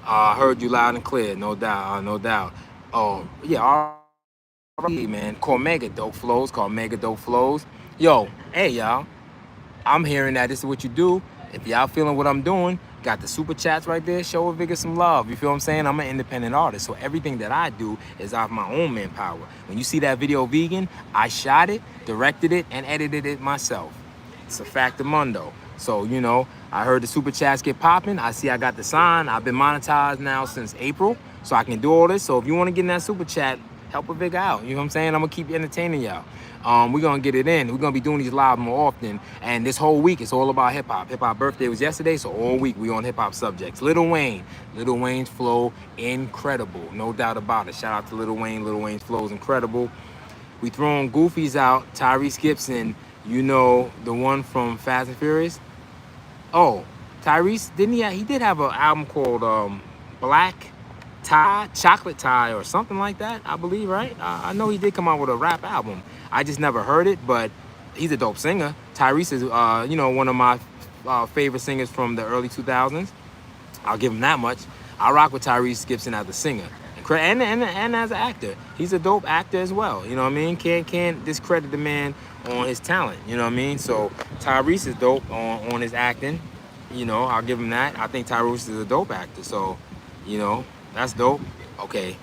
I heard you loud and clear, no doubt. Oh, yeah, alright, man. Called Mega Dope Flows. Yo, hey, y'all. I'm hearing that this is what you do. If y'all feeling what I'm doing, got the super chats right there. Show a Vigor some love. You feel what I'm saying? I'm an independent artist, so everything that I do is off my own manpower. When you see that video Vegan, I shot it, directed it, and edited it myself. It's a factamundo. So, you know, I heard the super chats get popping. I see I got the sign. I've been monetized now since April, so I can do all this. So if you want to get in that super chat, help a Vigor out. You know what I'm saying? I'm going to keep entertaining y'all. We're going to get it in. We're going to be doing these live more often. And this whole week, it's all about hip-hop. Hip-hop birthday was yesterday, so all week we on hip-hop subjects. Lil Wayne's flow, incredible. No doubt about it. Shout out to Lil Wayne. Lil Wayne's flow is incredible. We throwing goofies out. Tyrese Gibson, you know, the one from Fast and Furious. Oh, Tyrese, he did have an album called Black Tie, Chocolate Tie, or something like that, I believe, right? I know he did come out with a rap album. I just never heard it, but he's a dope singer. Tyrese is, you know, one of my favorite singers from the early 2000s. I'll give him that much. I rock with Tyrese Gibson as a singer and as an actor. He's a dope actor as well. You know what I mean? Can't discredit the man on his talent. You know what I mean? So Tyrese is dope on his acting. You know, I'll give him that. I think Tyrese is a dope actor. So, you know, that's dope. Okay,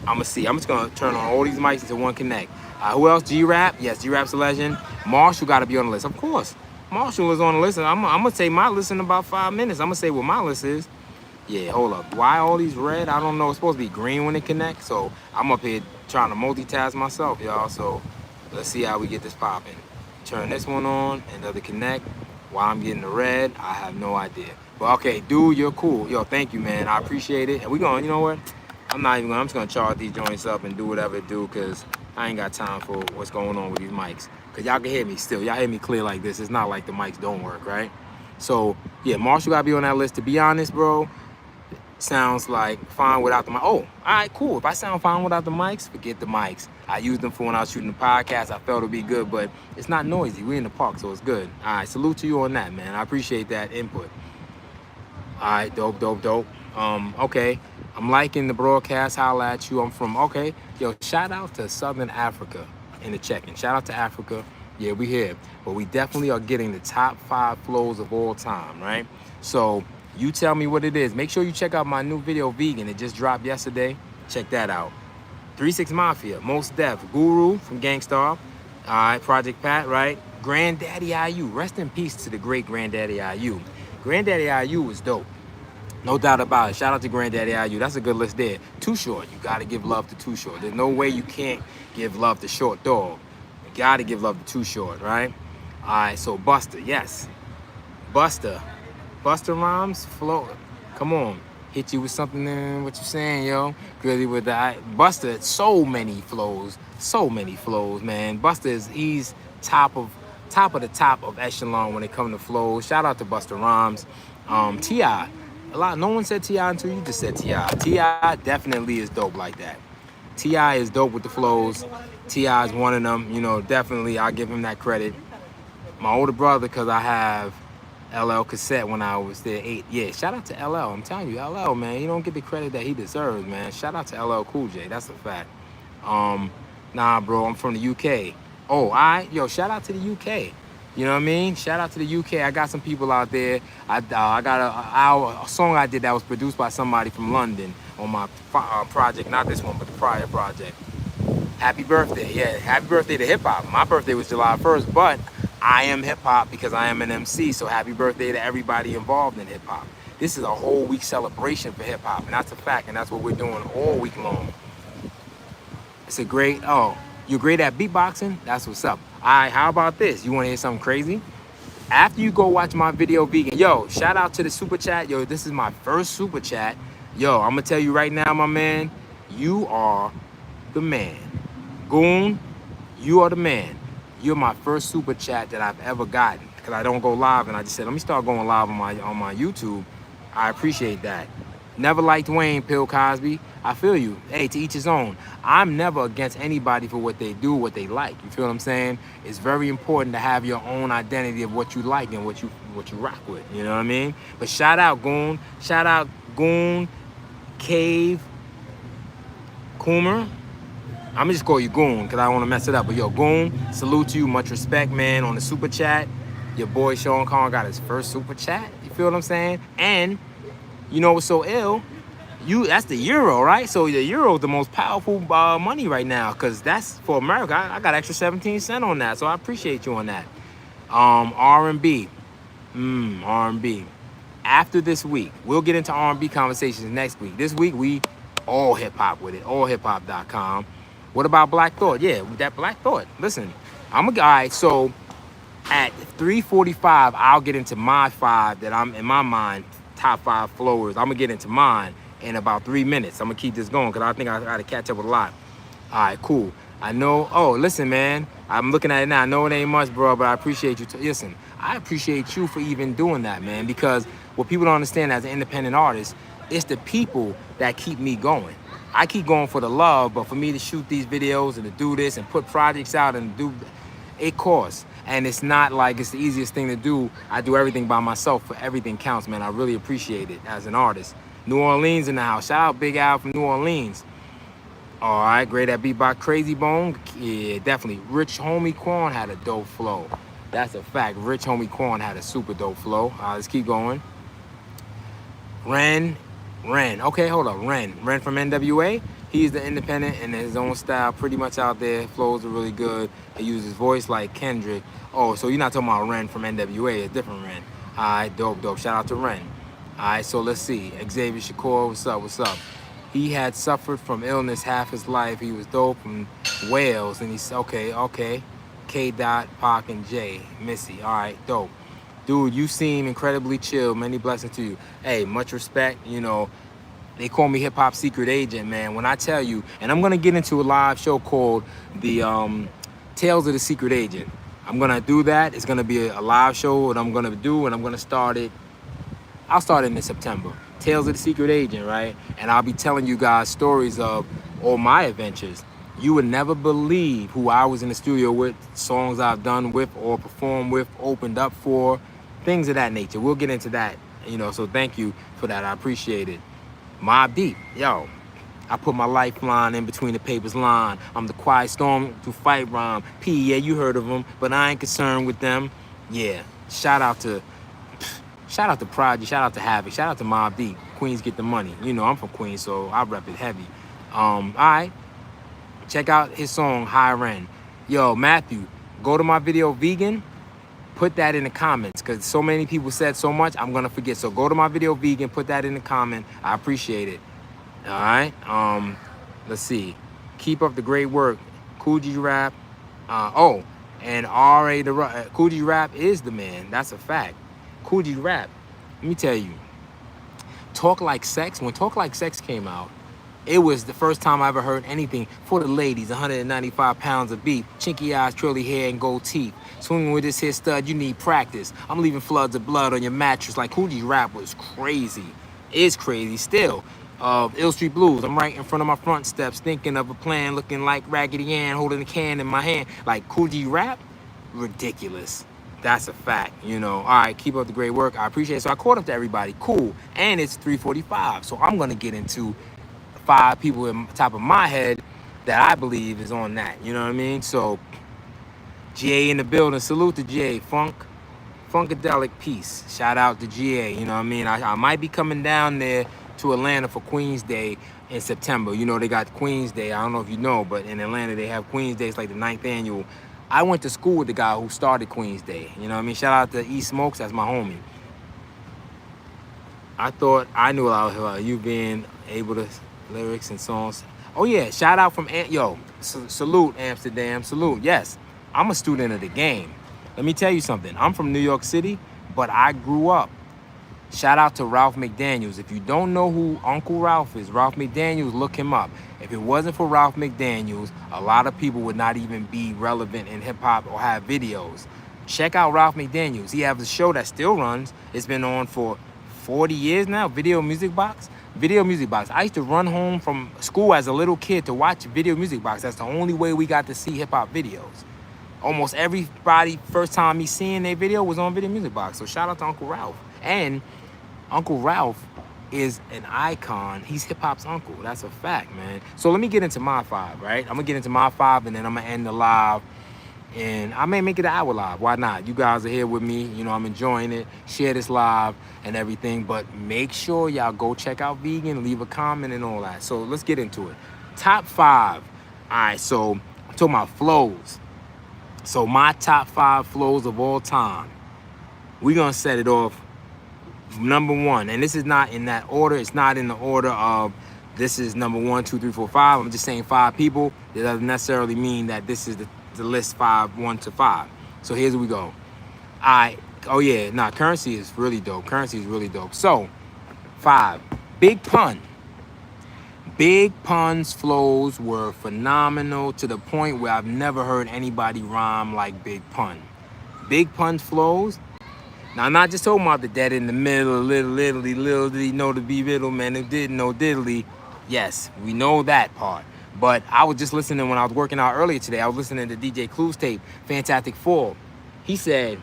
I'm gonna see. I'm just gonna turn on all these mics into one connect. Who else? G-Rap. Yes, G-Rap's a legend. Marshall got to be on the list. Of course. Marshall is on the list. I'm going to say my list in about 5 minutes. I'm going to say what my list is. Yeah, hold up. Why all these red? I don't know. It's supposed to be green when it connects. So I'm up here trying to multitask myself, y'all. So let's see how we get this popping. Turn this one on, another connect. Why I'm getting the red, I have no idea. But okay, dude, you're cool. Yo, thank you, man. I appreciate it. And we're going, you know what? I'm just going to charge these joints up and do whatever it do because I ain't got time for what's going on with these mics. Because y'all can hear me still. Y'all hear me clear like this. It's not like the mics don't work, right? So, yeah, Marshall got to be on that list. To be honest, bro, sounds like fine without the mic. Oh, all right, cool. If I sound fine without the mics, forget the mics. I used them for when I was shooting the podcast. I felt it'd be good, but it's not noisy. We're in the park, so it's good. All right, salute to you on that, man. I appreciate that input. All right, dope. Okay, I'm liking the broadcast. Holla at you. I'm from, okay. Yo, shout out to Southern Africa in the check-in. Shout out to Africa. Yeah, we here. But we definitely are getting the top 5 flows of all time, right? So you tell me what it is. Make sure you check out my new video, Vegan. It just dropped yesterday. Check that out. 3-6 Mafia, Most Def, Guru from Gangstar. All right, Project Pat, right? Granddaddy IU. Rest in peace to the great Granddaddy IU. Granddaddy IU was dope. No doubt about it. Shout out to Granddaddy IU. That's a good list there. Too Short. You got to give love to Too Short. There's no way you can't give love to Short Dog. You got to give love to Too Short, right? All right, so Busta. Yes. Busta rhymes, flow. Come on. Hit you with something in what you saying, yo. Really with that. Busta, so many flows, man. Busta he's top of the top of echelon when it comes to flows. Shout out to Busta Rhymes. T.I. No one said T.I. until you just said T.I. T.I. definitely is dope like that. T.I. is dope with the flows. T.I. is one of them. You know, definitely I give him that credit. My older brother, because I have LL cassette when I was there 8. Yeah, shout out to LL. I'm telling you, LL, man, he don't get the credit that he deserves, man. Shout out to LL Cool J. That's a fact. Nah, bro, I'm from the UK. Oh, all right. Yo, shout out to the UK. You know what I mean? Shout out to the UK. I got some people out there. I got a song I did that was produced by somebody from London on my project. Not this one, but the prior project. Happy birthday. Yeah, happy birthday to hip hop. My birthday was July 1st, but I am hip hop because I am an MC. So happy birthday to everybody involved in hip hop. This is a whole week celebration for hip hop, and that's a fact, and that's what we're doing all week long. It's a great, oh, you're great at beatboxing? That's what's up. All right, how about this? You want to hear something crazy? After you go watch my video, Vegan, yo, shout out to the super chat. Yo, this is my first super chat. Yo, I'm going to tell you right now, my man, you are the man. Goon, you are the man. You're my first super chat that I've ever gotten because I don't go live, and I just said, let me start going live on my YouTube. I appreciate that. Never liked Wayne, Bill Cosby. I feel you. Hey, to each his own. I'm never against anybody for what they do, what they like. You feel what I'm saying? It's very important to have your own identity of what you like and what you rock with. You know what I mean? But shout out Goon. Shout out Goon, Cave, Coomer. I'm gonna just call you Goon because I don't want to mess it up. But yo, Goon, salute to you. Much respect, man, on the super chat. Your boy Sean Conn got his first super chat. You feel what I'm saying? And you know what's so ill? That's the euro, right? So the euro is the most powerful money right now because that's for America. I got extra 17 cents on that, so I appreciate you on that. R&B. R&B. After this week, we'll get into R&B conversations next week. This week, we all hip-hop with it, allhiphop.com. What about Black Thought? Yeah, that Black Thought. Listen, all right, so at 3:45, I'll get into my 5 that I'm, in my mind, top 5 flowers. I'm going to get into mine in about 3 minutes. I'm going to keep this going because I think I got to catch up with a lot. All right, cool. I know. Oh, listen, man. I'm looking at it now. I know it ain't much, bro, but I appreciate you. Listen, I appreciate you for even doing that, man, because what people don't understand as an independent artist, it's the people that keep me going. I keep going for the love, but for me to shoot these videos and to do this and put projects out and do, it costs. And it's not like it's the easiest thing to do. I do everything by myself, for everything counts, man. I really appreciate it as an artist. New Orleans in the house. Shout out Big Al from New Orleans. All right, great at beatbox. Crazy Bone. Yeah, definitely. Rich Homie Quan had a dope flow. That's a fact. Rich Homie Quan had a super dope flow. Let's keep going. Ren. Okay, hold up. Ren from NWA. He's the independent in his own style, pretty much out there. Flows are really good. He uses voice like Kendrick. Oh, so you're not talking about Ren from NWA. It's different Ren. All right, dope. Shout out to Ren. All right, so let's see. Xavier Shakur, what's up? He had suffered from illness half his life. He was dope from Wales, and he's okay. K. Dot, Pac, and J. Missy. All right, dope. Dude, you seem incredibly chill. Many blessings to you. Hey, much respect. You know, they call me Hip Hop Secret Agent, man. When I tell you, and I'm gonna get into a live show called the Tales of the Secret Agent. I'm gonna do that. It's gonna be a live show that I'm gonna do, and I'm gonna start it. I'll start it in September. Tales of the Secret Agent, right? And I'll be telling you guys stories of all my adventures. You would never believe who I was in the studio with, songs I've done with or performed with, opened up for, things of that nature. We'll get into that, you know, so thank you for that. I appreciate it. Mobb Deep, yo, I put my lifeline in between the papers line. I'm the quiet storm to fight rhyme. P, yeah, you heard of them, but I ain't concerned with them. Yeah, shout out to Prodigy, shout out to Havoc, shout out to Mobb Deep. Queens get the money. You know, I'm from Queens, so I rep it heavy. All right, check out his song, High Ren. Yo, Matthew, go to my video, Vegan. Put that in the comments, because so many people said so much, I'm going to forget. So go to my video, Vegan, put that in the comment. I appreciate it. All right, let's see. Keep up the great work. Coogee Rap. And R.A. Coogee Rap is the man. That's a fact. Coogee Rap, let me tell you, Talk Like Sex, when Talk Like Sex came out, it was the first time I ever heard anything for the ladies. 195 pounds of beef, chinky eyes, curly hair, and gold teeth. Swinging with this here stud, you need practice. I'm leaving floods of blood on your mattress. Like, Coogee Rap was crazy. Is crazy still. Ill Street Blues, I'm right in front of my front steps, thinking of a plan, looking like Raggedy Ann, holding a can in my hand. Like, Coogee Rap, ridiculous. That's a fact, you know. All right, keep up the great work. I appreciate it. So I caught up to everybody. Cool. And it's 3:45. So I'm going to get into 5 people in the top of my head that I believe is on that. You know what I mean? So, GA in the building. Salute to GA. Funkadelic Peace. Shout out to GA. You know what I mean? I might be coming down there to Atlanta for Queen's Day in September. You know, they got Queen's Day. I don't know if you know, but in Atlanta, they have Queen's Day. It's like the 9th annual. I went to school with the guy who started Queen's Day. You know what I mean? Shout out to E Smokes. That's my homie. I thought I knew about you being able to lyrics and songs. Oh, yeah. Shout out from, salute, Amsterdam. Salute. Yes, I'm a student of the game. Let me tell you something. I'm from New York City, but I grew up. Shout out to Ralph McDaniels. If you don't know who Uncle Ralph is, Ralph McDaniels, look him up. If it wasn't for Ralph McDaniels, a lot of people would not even be relevant in hip hop or have videos. Check out Ralph McDaniels. He has a show that still runs. It's been on for 40 years now, Video Music Box. Video Music Box. I used to run home from school as a little kid to watch Video Music Box. That's the only way we got to see hip hop videos. Almost everybody, first time me seeing their video was on Video Music Box. So shout out to Uncle Ralph. And Uncle Ralph is an icon. He's hip hop's uncle. That's a fact, man. So let me get into my 5, right? I'm gonna get into my 5 and then I'm gonna end the live. And I may make it an hour live. Why not? You guys are here with me. You know, I'm enjoying it. Share this live and everything. But make sure y'all go check out Vegan, leave a comment and all that. So let's get into it. Top 5. All right, so I'm talking about flows. So my top 5 flows of all time. We're gonna set it off. Number 1, and this is not in that order. It's not in the order of this is number 1, 2, 3, 4, 5. I'm just saying 5 people. It doesn't necessarily mean that this is the list 5, 1 to 5. So here's where we go. Oh yeah, Currency is really dope. Currency is really dope. So 5, Big Pun. Big Pun's flows were phenomenal to the point where I've never heard anybody rhyme like Big Pun. Big Pun's flows. Now, I'm not just talking about the dead in the middle, little did he know to be riddle, man, who didn't know diddly. Yes, we know that part. But I was just listening when I was working out earlier today. I was listening to DJ Clue's tape, Fantastic Four. He said,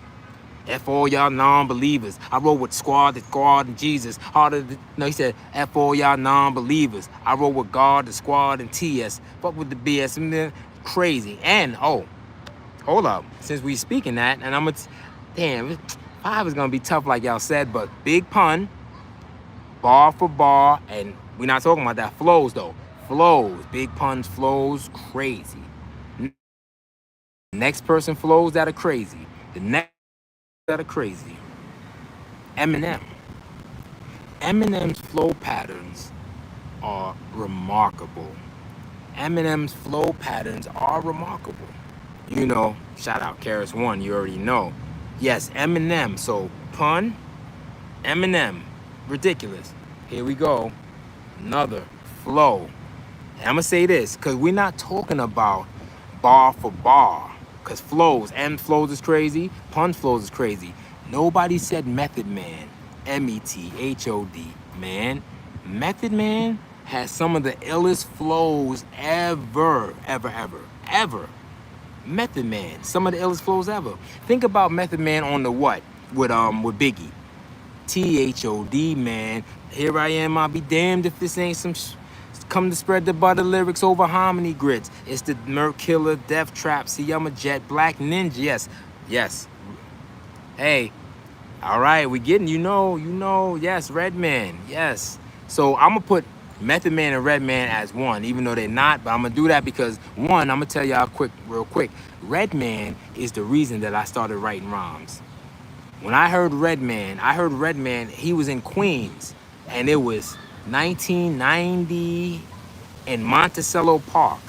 F all y'all non-believers. I roll with Squad, and Jesus. He said, F all y'all non-believers. I roll with God, the Squad, and TS. Fuck with the BS. Crazy. And, hold up. Since we speaking that, and I'm going to, damn, 5 is going to be tough like y'all said, but Big Pun, bar for bar, and we're not talking about that flows, though. Flows. Big Pun's flows, crazy. Next person flows that are crazy. The next that are crazy. Eminem. Eminem's flow patterns are remarkable. Eminem's flow patterns are remarkable. You know, shout out Karis One, you already know. Yes, Eminem. So, Pun, Eminem. Ridiculous. Here we go. Another flow. And I'm going to say this, because we're not talking about bar for bar. Because flows, M flows is crazy, Pun flows is crazy. Nobody said Method Man. METHOD, man. Method Man has some of the illest flows ever. Method Man, some of the illest flows ever. Think about Method Man on the what? With Biggie. THOD, man. Here I am, I'll be damned if this ain't some come to spread the butter lyrics over harmony grits. It's the Merc Killer, Death Trap, see I'm a Jet, Black Ninja, yes. Hey, all right, we getting, you know, yes, Redman, yes. So I'm gonna put Method Man and Redman as one, even though they're not, but I'm gonna do that because one, I'm gonna tell y'all real quick, Redman is the reason that I started writing rhymes. When I heard Redman, he was in Queens, and it was 1990 in Monticello Park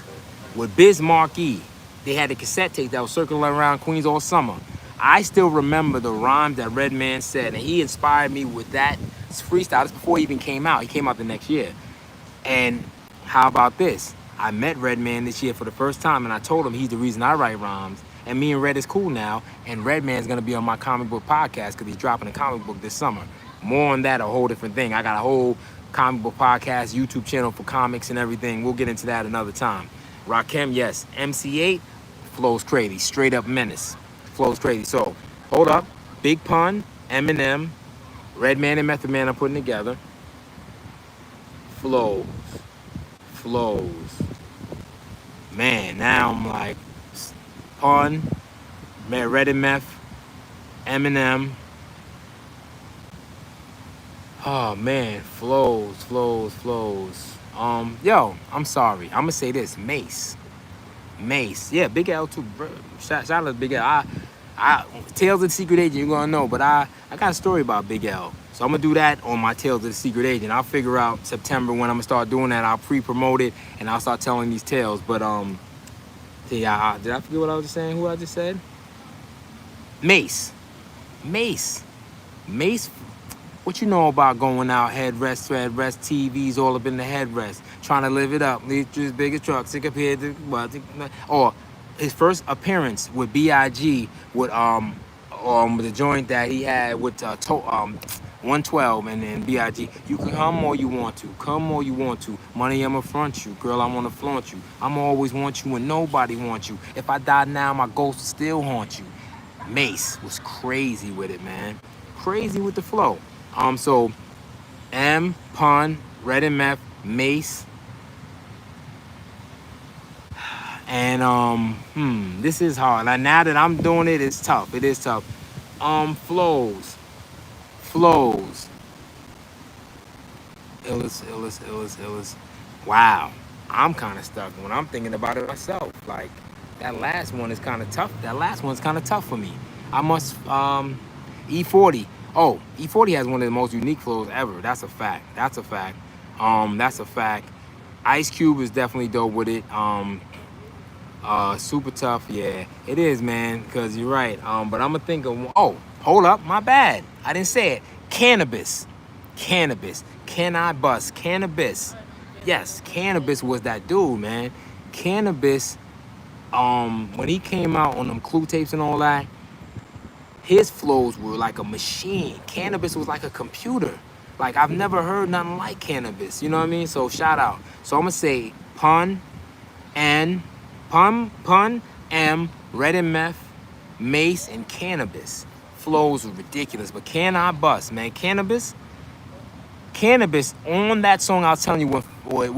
with Biz Markie. They had a cassette tape that was circling around Queens all summer. I still remember the rhyme that Redman said, and he inspired me with that freestyle. This before he even came out. He came out the next year. And how about this? I met Redman this year for the first time, and I told him he's the reason I write rhymes. And me and Red is cool now, and Redman's gonna be on my comic book podcast because he's dropping a comic book this summer. More on that, a whole different thing. I got a whole comic book podcast, YouTube channel for comics and everything. We'll get into that another time. Rakim, yes. MC8 flows crazy, straight up menace. Flows crazy. So, hold up. Big Pun, Eminem, Redman and Method Man I'm putting together. Flows. Man, now I'm like, Pun, Red and Meth, Eminem. Oh man, flows. Yo, I'm sorry. I'm gonna say this, Mace. Yeah, Big L too, bro. Shout out to Big L. Tales of the Secret Agent, you're gonna know, but I got a story about Big L. So I'm gonna do that on my Tales of the Secret Agent. I'll figure out September when I'm gonna start doing that. I'll pre-promote it and I'll start telling these tales. But yeah, did I forget what I was just saying? Who I just said? Mace. What you know about going out, headrest, TVs all up in the headrest, trying to live it up, leave to his biggest truck, compared to, or his first appearance with B.I.G. with the joint that he had with 112 and then B.I.G. You can come all you want to, money I'ma front you, girl I wanna flaunt you, I'ma always want you when nobody wants you, if I die now my ghost will still haunt you. Mace was crazy with it, man, crazy with the flow. So M, Pun, Red and Meth, Mace, and this is hard. Like, now that I'm doing it, it's tough. It is tough. Flows. Illis. Wow, I'm kind of stuck when I'm thinking about it myself. Like, that last one is kind of tough. That last one's kind of tough for me. I must E40. Oh, E40 has one of the most unique flows ever. That's a fact. That's a fact. Ice Cube is definitely dope with it. Super tough. Yeah, it is, man. Cause you're right. But I'm gonna think of. Oh, hold up. My bad. I didn't say it. Canibus. Can I bust? Canibus. Yes, Canibus was that dude, man. Canibus. When he came out on them Clue tapes and all that, his flows were like a machine. Canibus was like a computer. Like, I've never heard nothing like Canibus. You know what I mean? So shout out. So I'm gonna say Pun, M, Red and Meth, Mace, and Canibus. Flows were ridiculous. But Can I Bust, man? Canibus on that song, I was telling you what it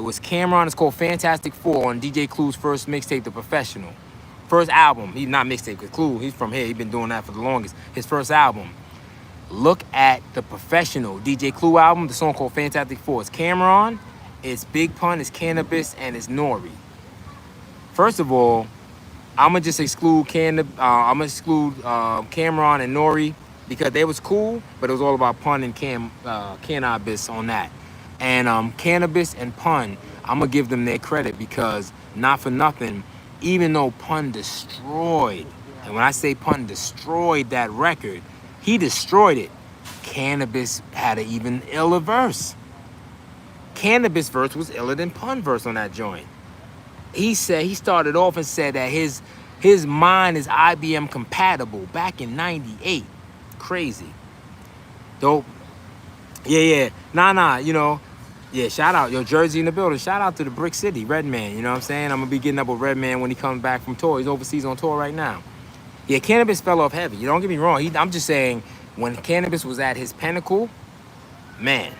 was Cameron. It's called Fantastic Four on DJ Clue's first mixtape, The Professional. First album. He's not mixtape because Clue, he's from here. He's been doing that for the longest. His first album. Look at The Professional, DJ Clue album, the song called Fantastic Four. It's Cameron, it's Big Pun, it's Canibus, and it's Nori. First of all, I'm gonna just exclude Cameron and Nori because they was cool, but it was all about Pun and Canibus on that. And Canibus and Pun, I'm gonna give them their credit because not for nothing, even though Pun destroyed, and when I say Pun destroyed that record, he destroyed it. Canibus had an even iller verse. Canibus verse was iller than Pun verse on that joint. He started off and said that his mind is IBM compatible back in '98. Crazy. Dope. Yeah. Nah, you know. Yeah, shout out. Yo, Jersey in the building. Shout out to the Brick City, Redman. You know what I'm saying? I'm going to be getting up with Redman when he comes back from tour. He's overseas on tour right now. Yeah, Canibus fell off heavy. You don't get me wrong. I'm just saying, when Canibus was at his pinnacle, man.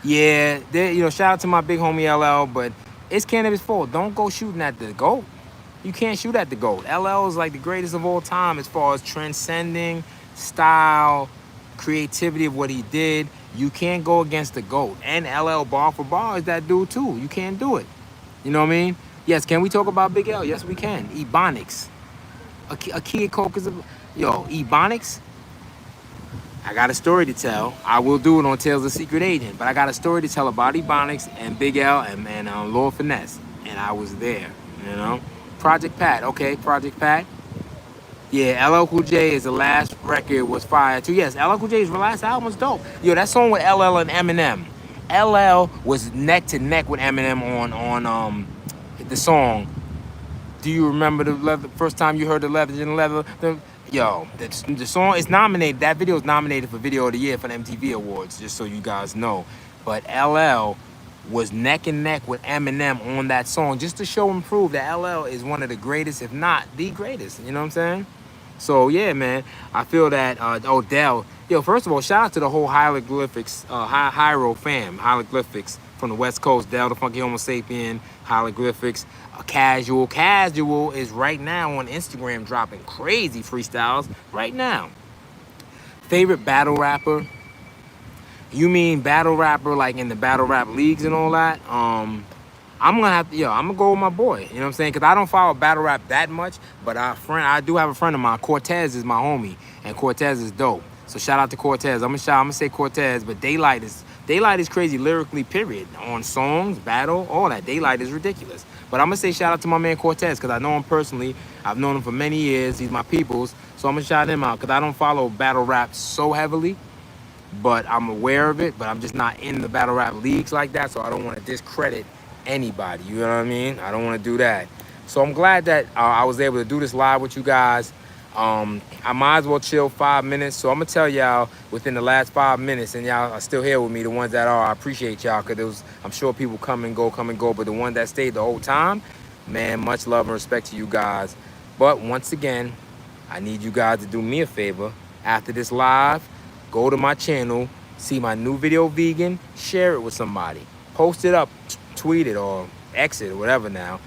Yeah, you know, shout out to my big homie LL, but it's Canibus' fault. Don't go shooting at the GOAT. You can't shoot at the GOAT. LL is like the greatest of all time as far as transcending style, creativity of what he did. You can't go against the GOAT. And LL bar for bar is that dude too. You can't do it. You know what I mean? Yes, can we talk about Big L? Yes, we can. Ebonics. A kid coke is Ebonics. I got a story to tell. I will do it on Tales of Secret Agent, but I got a story to tell about Ebonics and Big L and Lord Finesse. And I was there, you know? Project Pat, okay, Project Pat. Yeah, LL Cool J is the last record was fire too. Yes, LL Cool J's last album was dope. Yo, that song with LL and Eminem. LL was neck to neck with Eminem on the song. Do you remember the first time you heard the Legend Leather? Yo, the song is nominated. That video is nominated for Video of the Year for the MTV Awards, just so you guys know. But LL was neck and neck with Eminem on that song, just to show and prove that LL is one of the greatest, if not the greatest. You know what I'm saying? So yeah, man, I feel that. Dell. Yo, first of all, shout out to the whole hieroglyphics, Hyro fam, hieroglyphics from the West Coast. Dell, the Funky Homo Sapien, hieroglyphics. Casual is right now on Instagram dropping crazy freestyles right now. Favorite battle rapper? You mean battle rapper like in the battle rap leagues and all that? I'm gonna have to, I'm gonna go with my boy. You know what I'm saying? Cause I don't follow battle rap that much, but I do have a friend of mine. Cortez is my homie, and Cortez is dope. So shout out to Cortez. I'm gonna say Cortez, but Daylight is crazy lyrically. Period. On songs, battle, all that. Daylight is ridiculous. But I'm gonna say shout out to my man Cortez, cause I know him personally. I've known him for many years. He's my peoples. So I'm gonna shout him out, cause I don't follow battle rap so heavily, but I'm aware of it. But I'm just not in the battle rap leagues like that, so I don't want to discredit anybody. You know what I mean? I don't want to do that. So I'm glad that I was able to do this live with you guys. I might as well chill 5 minutes. So I'm gonna tell y'all within the last 5 minutes, and y'all are still here with me, the ones that are, I appreciate y'all, because I'm sure people come and go, but the one that stayed the whole time, man, much love and respect to you guys. But once again, I need you guys to do me a favor. After this live, go to my channel, see my new video, Vegan, share it with somebody, post it up, tweet it or exit or whatever now.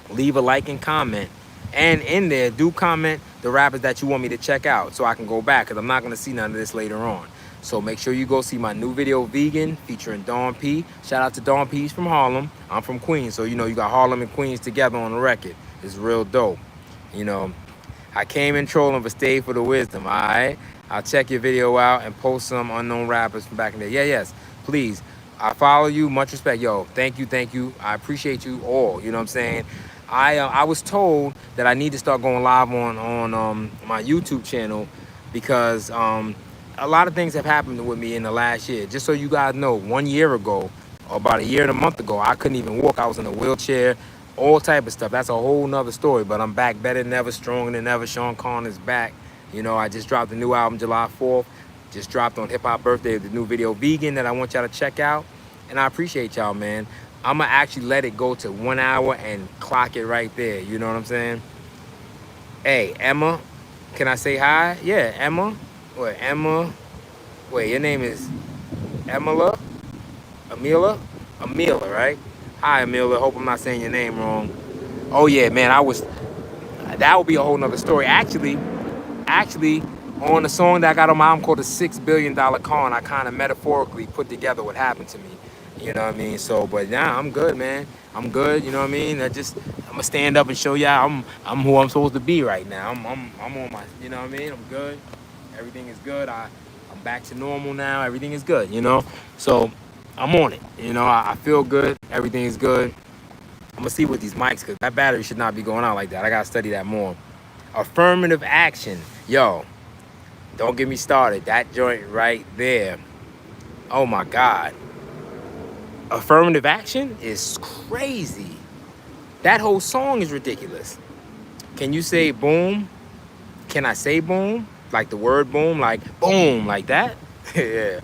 Leave a like and comment, and in there do comment the rappers that you want me to check out so I can go back, because I'm not going to see none of this later on. So make sure you go see my new video, Vegan, featuring Dawn P. Shout out to Dawn P. He's from Harlem. I'm from Queens, so you know you got Harlem and Queens together on the record. It's real dope. You know, I came in trolling but stayed for the wisdom. All right, I'll check your video out and post some unknown rappers from back in the day. Yes, please. I follow you, much respect. Yo, thank you. I appreciate you all, you know what I'm saying? I was told that I need to start going live on my YouTube channel, because a lot of things have happened with me in the last year. Just so you guys know, 1 year ago, or about a year and a month ago, I couldn't even walk. I was in a wheelchair, all type of stuff. That's a whole nother story, but I'm back better than ever, stronger than ever. Sean Conn is back. You know, I just dropped a new album July 4th. Just dropped on Hip Hop Birthday the new video, Vegan, that I want y'all to check out. And I appreciate y'all, man. I'm going to actually let it go to 1 hour and clock it right there. You know what I'm saying? Hey, Emma, can I say hi? Yeah, Emma. Wait, Emma. Wait, your name is Emila? Amila, right? Hi, Amila. Hope I'm not saying your name wrong. Oh, yeah, man. That would be a whole nother story. Actually, on the song that I got on my album called the $6 Billion Con, I kind of metaphorically put together what happened to me. You know what I mean? So, but yeah, I'm good, man. I'm good. You know what I mean? I'm gonna stand up and show y'all I'm who I'm supposed to be right now. I'm on my, you know what I mean? I'm good. Everything is good. I'm back to normal now. Everything is good, you know? So I'm on it. You know, I feel good. Everything is good. I'm gonna see with these mics, because that battery should not be going out like that. I gotta study that more. Affirmative action. Yo, don't get me started. That joint right there. Oh my God. Affirmative action is crazy. That whole song is ridiculous. Can you say boom? Can I say boom? Like the word boom, like boom, like that? Yeah.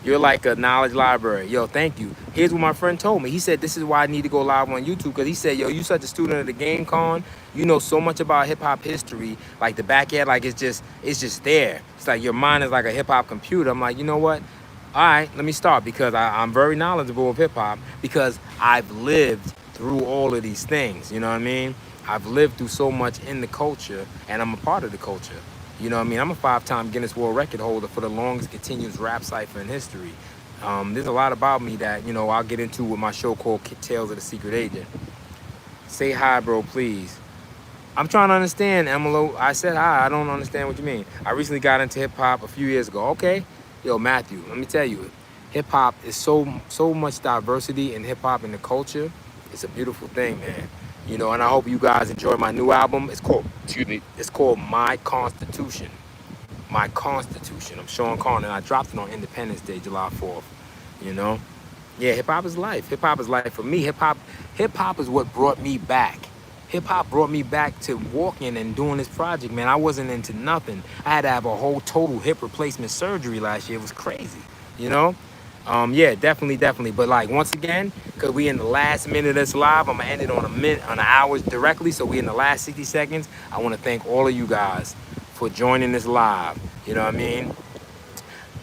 You're like a knowledge library. Yo, thank you. Here's what my friend told me. He said, this is why I need to go live on YouTube, because he said, yo, you such a student of the game, Con. You know so much about hip-hop history, like the back end, like it's just there. It's like your mind is like a hip-hop computer. I'm like, you know what? All right, let me start, because I'm very knowledgeable of hip-hop, because I've lived through all of these things, you know what I mean? I've lived through so much in the culture, and I'm a part of the culture. You know what I mean? I'm a 5-time Guinness World Record holder for the longest continuous rap cipher in history. There's a lot about me that, you know, I'll get into with my show called Tales of the Secret Agent. Say hi, bro, please. I'm trying to understand, Emilo. I said hi. I don't understand what you mean. I recently got into hip-hop a few years ago. Okay. Yo, Matthew, let me tell you, hip-hop is so much diversity in hip-hop and the culture. It's a beautiful thing, man. You know, and I hope you guys enjoy my new album. It's called My Constitution. My Constitution. I'm Sean Conn, and I dropped it on Independence Day, July 4th. You know? Yeah, hip-hop is life. Hip-hop is life for me. Hip-hop is what brought me back. Hip-hop brought me back to walking and doing this project, man. I wasn't into nothing. I had to have a whole total hip replacement surgery last year. It was crazy, you know? Yeah, definitely. But like, once again, because we in the last minute of this live, I'm gonna end it on an hour directly. So we in the last 60 seconds. I want to thank all of you guys for joining this live. You know what I mean?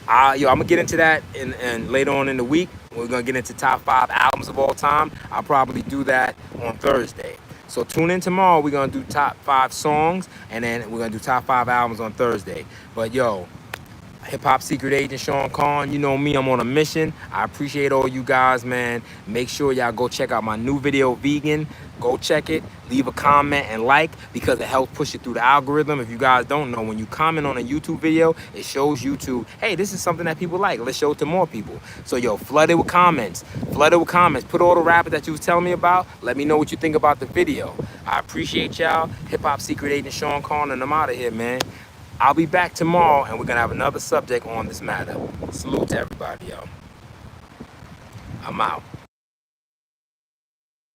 I'm gonna get into that and later on in the week. We're gonna get into top 5 albums of all time. I'll probably do that on Thursday. So tune in tomorrow. We're gonna do top 5 songs, and then we're gonna do top 5 albums on Thursday. But yo, Hip Hop Secret Agent Sean Conn. You know me, I'm on a mission. I appreciate all you guys, man. Make sure y'all go check out my new video, Vegan. Go check it. Leave a comment and like, because it helps push it through the algorithm. If you guys don't know, when you comment on a YouTube video, it shows YouTube, hey, this is something that people like. Let's show it to more people. So, yo, flood it with comments. Flood it with comments. Put all the rappers that you was telling me about. Let me know what you think about the video. I appreciate y'all. Hip Hop Secret Agent Sean Conn, and I'm out of here, man. I'll be back tomorrow, and we're going to have another subject on this matter. Salute to everybody, yo. I'm out.